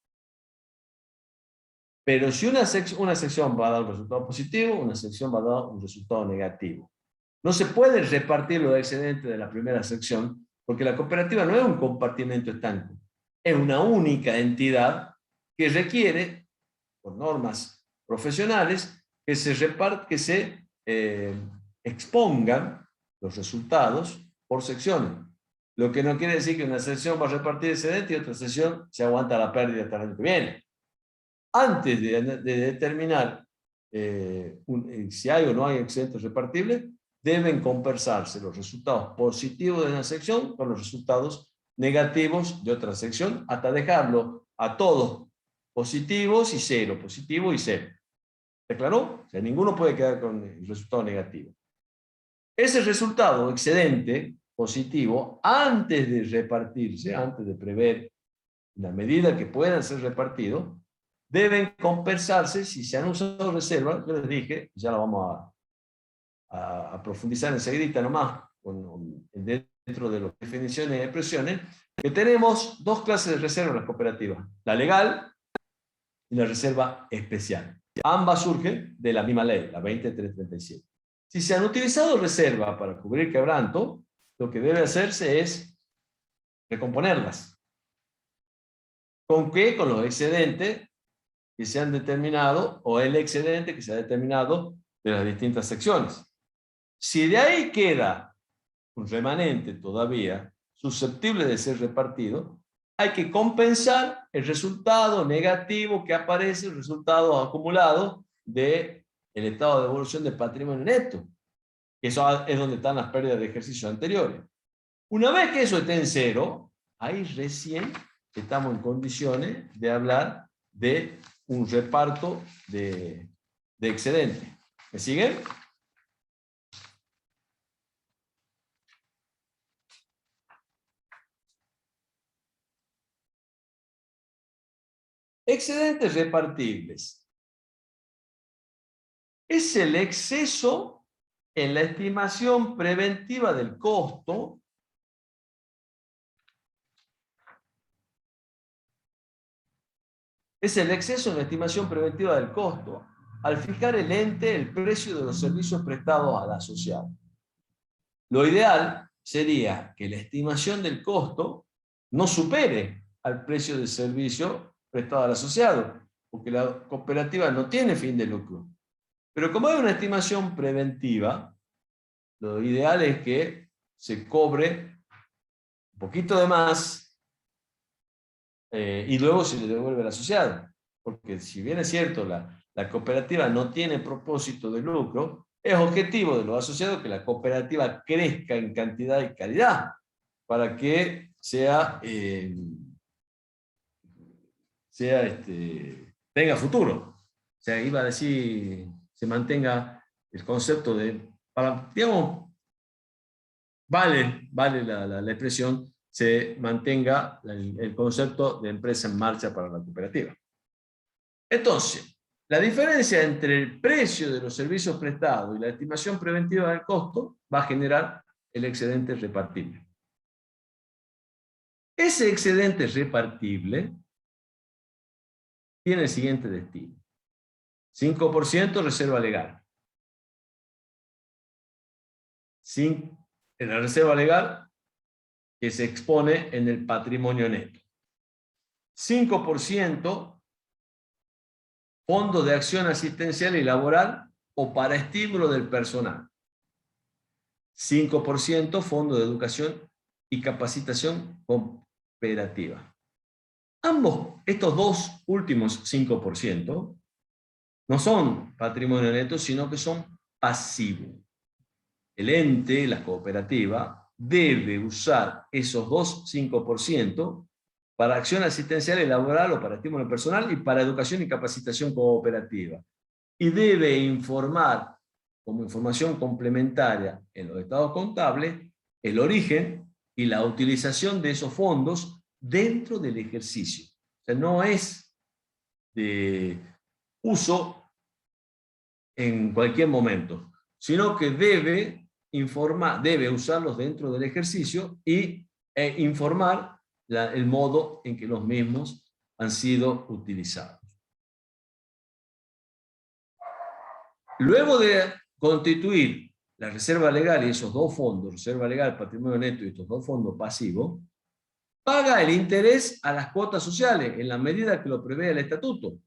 Pero si una sección va a dar un resultado positivo, una sección va a dar un resultado negativo. No se puede repartir los excedentes de la primera sección, porque la cooperativa no es un compartimento estanco, es una única entidad que requiere, por normas profesionales, que se expongan los resultados por secciones. Lo que no quiere decir que una sección va a repartir excedente y otra sección se aguanta la pérdida hasta el año que viene. Antes de determinar si hay o no hay excedentes repartibles, deben compensarse los resultados positivos de una sección con los resultados negativos de otra sección hasta dejarlo a todos positivos y cero, positivo y cero. ¿Está claro? O sea, ninguno puede quedar con el resultado negativo. Ese resultado excedente positivo, antes de repartirse, antes de prever la medida que puedan ser repartidos, deben compensarse si se han usado reservas. Yo les dije, ya lo vamos a profundizar enseguida nomás, dentro de las definiciones y expresiones, que tenemos dos clases de reservas en las cooperativas, la legal y la reserva especial. Ambas surgen de la misma ley, la 20337. Si se han utilizado reservas para cubrir quebranto, lo que debe hacerse es recomponerlas. ¿Con qué? Con los excedentes que se han determinado, o el excedente que se ha determinado de las distintas secciones. Si de ahí queda un remanente todavía susceptible de ser repartido, hay que compensar el resultado negativo que aparece, el resultado acumulado del estado de evolución del patrimonio neto. Eso es donde están las pérdidas de ejercicios anteriores. Una vez que eso esté en cero, ahí recién estamos en condiciones de hablar de un reparto de excedente. ¿Me siguen? Excedentes repartibles. Es el exceso en la estimación preventiva del costo al fijar el ente el precio de los servicios prestados al asociado. Lo ideal sería que la estimación del costo no supere al precio del servicio prestado al asociado, porque la cooperativa no tiene fin de lucro. Pero como hay una estimación preventiva, lo ideal es que se cobre un poquito de más y luego se le devuelve al asociado. Porque si bien es cierto, la cooperativa no tiene propósito de lucro, es objetivo de los asociados que la cooperativa crezca en cantidad y calidad para que tenga futuro. O sea, iba a decir, se mantenga el concepto de, digamos, vale la expresión, se mantenga el concepto de empresa en marcha para la cooperativa. Entonces, la diferencia entre el precio de los servicios prestados y la estimación preventiva del costo va a generar el excedente repartible. Ese excedente repartible tiene el siguiente destino. 5% reserva legal. En la reserva legal que se expone en el patrimonio neto. 5% fondo de acción asistencial y laboral o para estímulo del personal. 5% fondo de educación y capacitación cooperativa. Estos dos últimos 5% no son patrimonio neto, sino que son pasivos. El ente, la cooperativa, debe usar esos dos 5% para acción asistencial y laboral o para estímulo personal y para educación y capacitación cooperativa. Y debe informar, como información complementaria en los estados contables, el origen y la utilización de esos fondos dentro del ejercicio. O sea, no es de uso en cualquier momento, sino que debe usarlos dentro del ejercicio e informar el modo en que los mismos han sido utilizados. Luego de constituir la reserva legal y esos dos fondos, reserva legal, patrimonio neto y estos dos fondos pasivos, paga el interés a las cuotas sociales en la medida que lo prevé el estatuto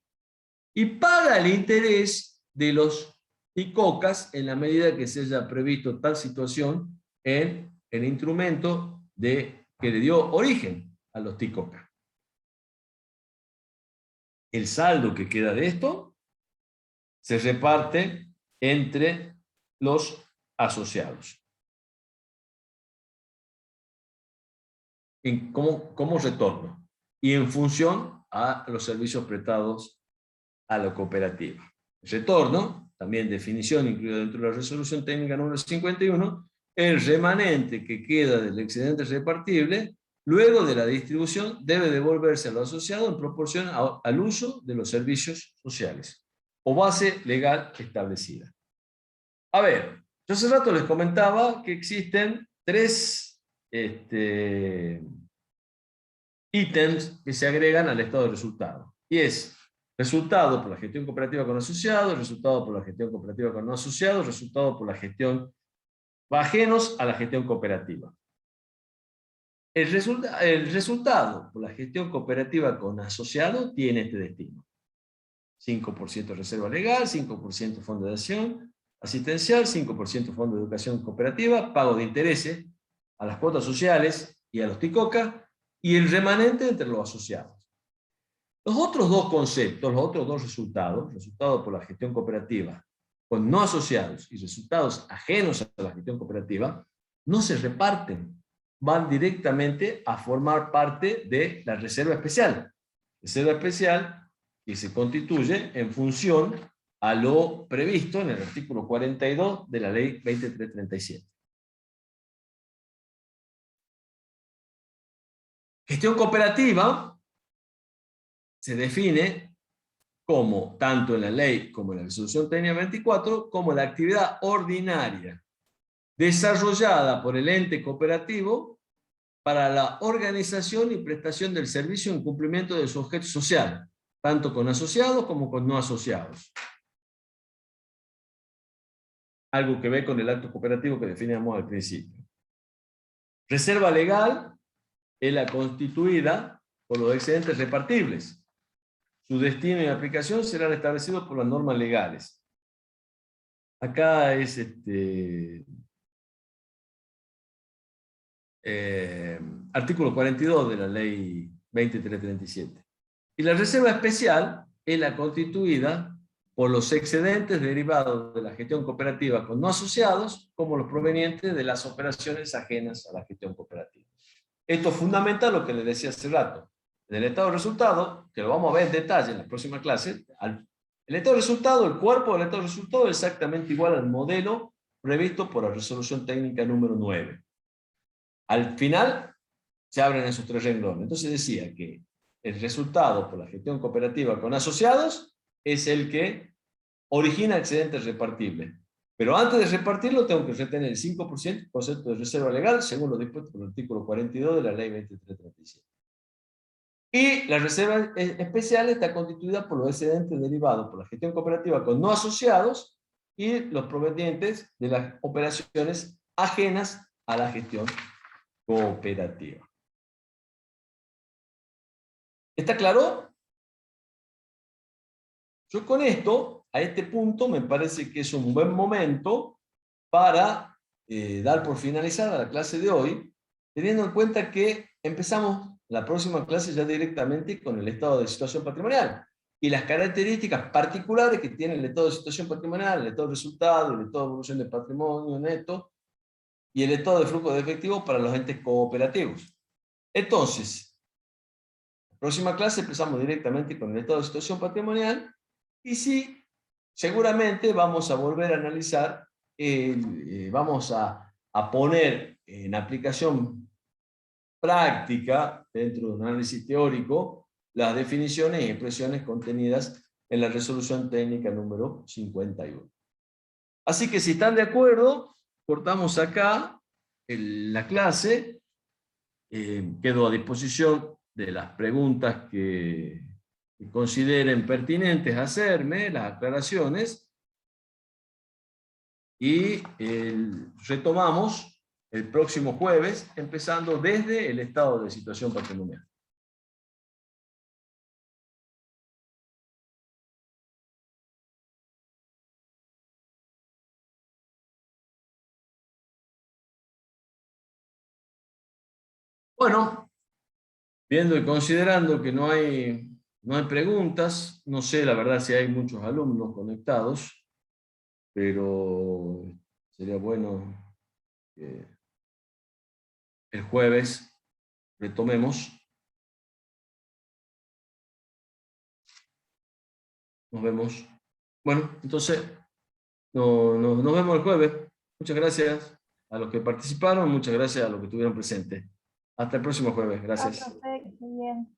y paga el interés de los ICOCAS en la medida que se haya previsto tal situación en el instrumento que le dio origen a los TICOCA. El saldo que queda de esto se reparte entre los asociados. como retorno y en función a los servicios prestados a la cooperativa. El retorno, también definición incluida dentro de la resolución técnica número 51, el remanente que queda del excedente repartible, luego de la distribución, debe devolverse a lo asociado en proporción al uso de los servicios sociales o base legal establecida. A ver, yo hace rato les comentaba que existen tres ítems que se agregan al estado de resultado. Y es resultado por la gestión cooperativa con asociados, resultado por la gestión cooperativa con no asociados, resultado por la gestión ajenos a la gestión cooperativa. El resultado por la gestión cooperativa con asociado tiene este destino. 5% reserva legal, 5% fondo de acción asistencial, 5% fondo de educación cooperativa, pago de intereses a las cuotas sociales y a los TICOCA, y el remanente entre los asociados. Los otros dos conceptos, los otros dos resultados, resultados por la gestión cooperativa con no asociados y resultados ajenos a la gestión cooperativa, no se reparten, van directamente a formar parte de la reserva especial. Reserva especial que se constituye en función a lo previsto en el artículo 42 de la ley 2337. Gestión cooperativa se define como, tanto en la ley como en la resolución técnica 24, como la actividad ordinaria desarrollada por el ente cooperativo para la organización y prestación del servicio en cumplimiento de su objeto social, tanto con asociados como con no asociados. Algo que ve con el acto cooperativo que definíamos al principio. Reserva legal es la constituida por los excedentes repartibles. Su destino y aplicación serán establecidos por las normas legales. Acá es artículo 42 de la ley 2337. Y la reserva especial es la constituida por los excedentes derivados de la gestión cooperativa con no asociados, como los provenientes de las operaciones ajenas a la gestión cooperativa. Esto fundamenta lo que les decía hace rato. En el estado de resultado, que lo vamos a ver en detalle en la próxima clase, el estado de resultado, el cuerpo del estado de resultado es exactamente igual al modelo previsto por la resolución técnica número 9. Al final se abren esos tres renglones. Entonces decía que el resultado por la gestión cooperativa con asociados es el que origina excedentes repartibles. Pero antes de repartirlo tengo que retener el 5% concepto de reserva legal, según lo dispuesto por el artículo 42 de la ley 2337. Y la reserva especial está constituida por los excedentes derivados por la gestión cooperativa con no asociados y los provenientes de las operaciones ajenas a la gestión cooperativa. ¿Está claro? Yo con esto, a este punto, me parece que es un buen momento para dar por finalizada la clase de hoy, teniendo en cuenta que empezamos la próxima clase ya directamente con el estado de situación patrimonial y las características particulares que tiene el estado de situación patrimonial, el estado de resultado, el estado de evolución del patrimonio neto y el estado de flujo de efectivo para los entes cooperativos. Entonces, la próxima clase empezamos directamente con el estado de situación patrimonial y sí, seguramente vamos a volver a analizar, vamos a poner en aplicación práctica, dentro de un análisis teórico, las definiciones y expresiones contenidas en la resolución técnica número 51. Así que si están de acuerdo, cortamos acá la clase, quedo a disposición de las preguntas que consideren pertinentes hacerme, las aclaraciones, y retomamos el próximo jueves, empezando desde el estado de situación patrimonial. Bueno, viendo y considerando que no hay preguntas, no sé la verdad si hay muchos alumnos conectados, pero sería bueno que el jueves retomemos. Nos vemos. Bueno, entonces, nos vemos el jueves. Muchas gracias a los que participaron, muchas gracias a los que estuvieron presentes. Hasta el próximo jueves. Gracias. Profe, que esté bien.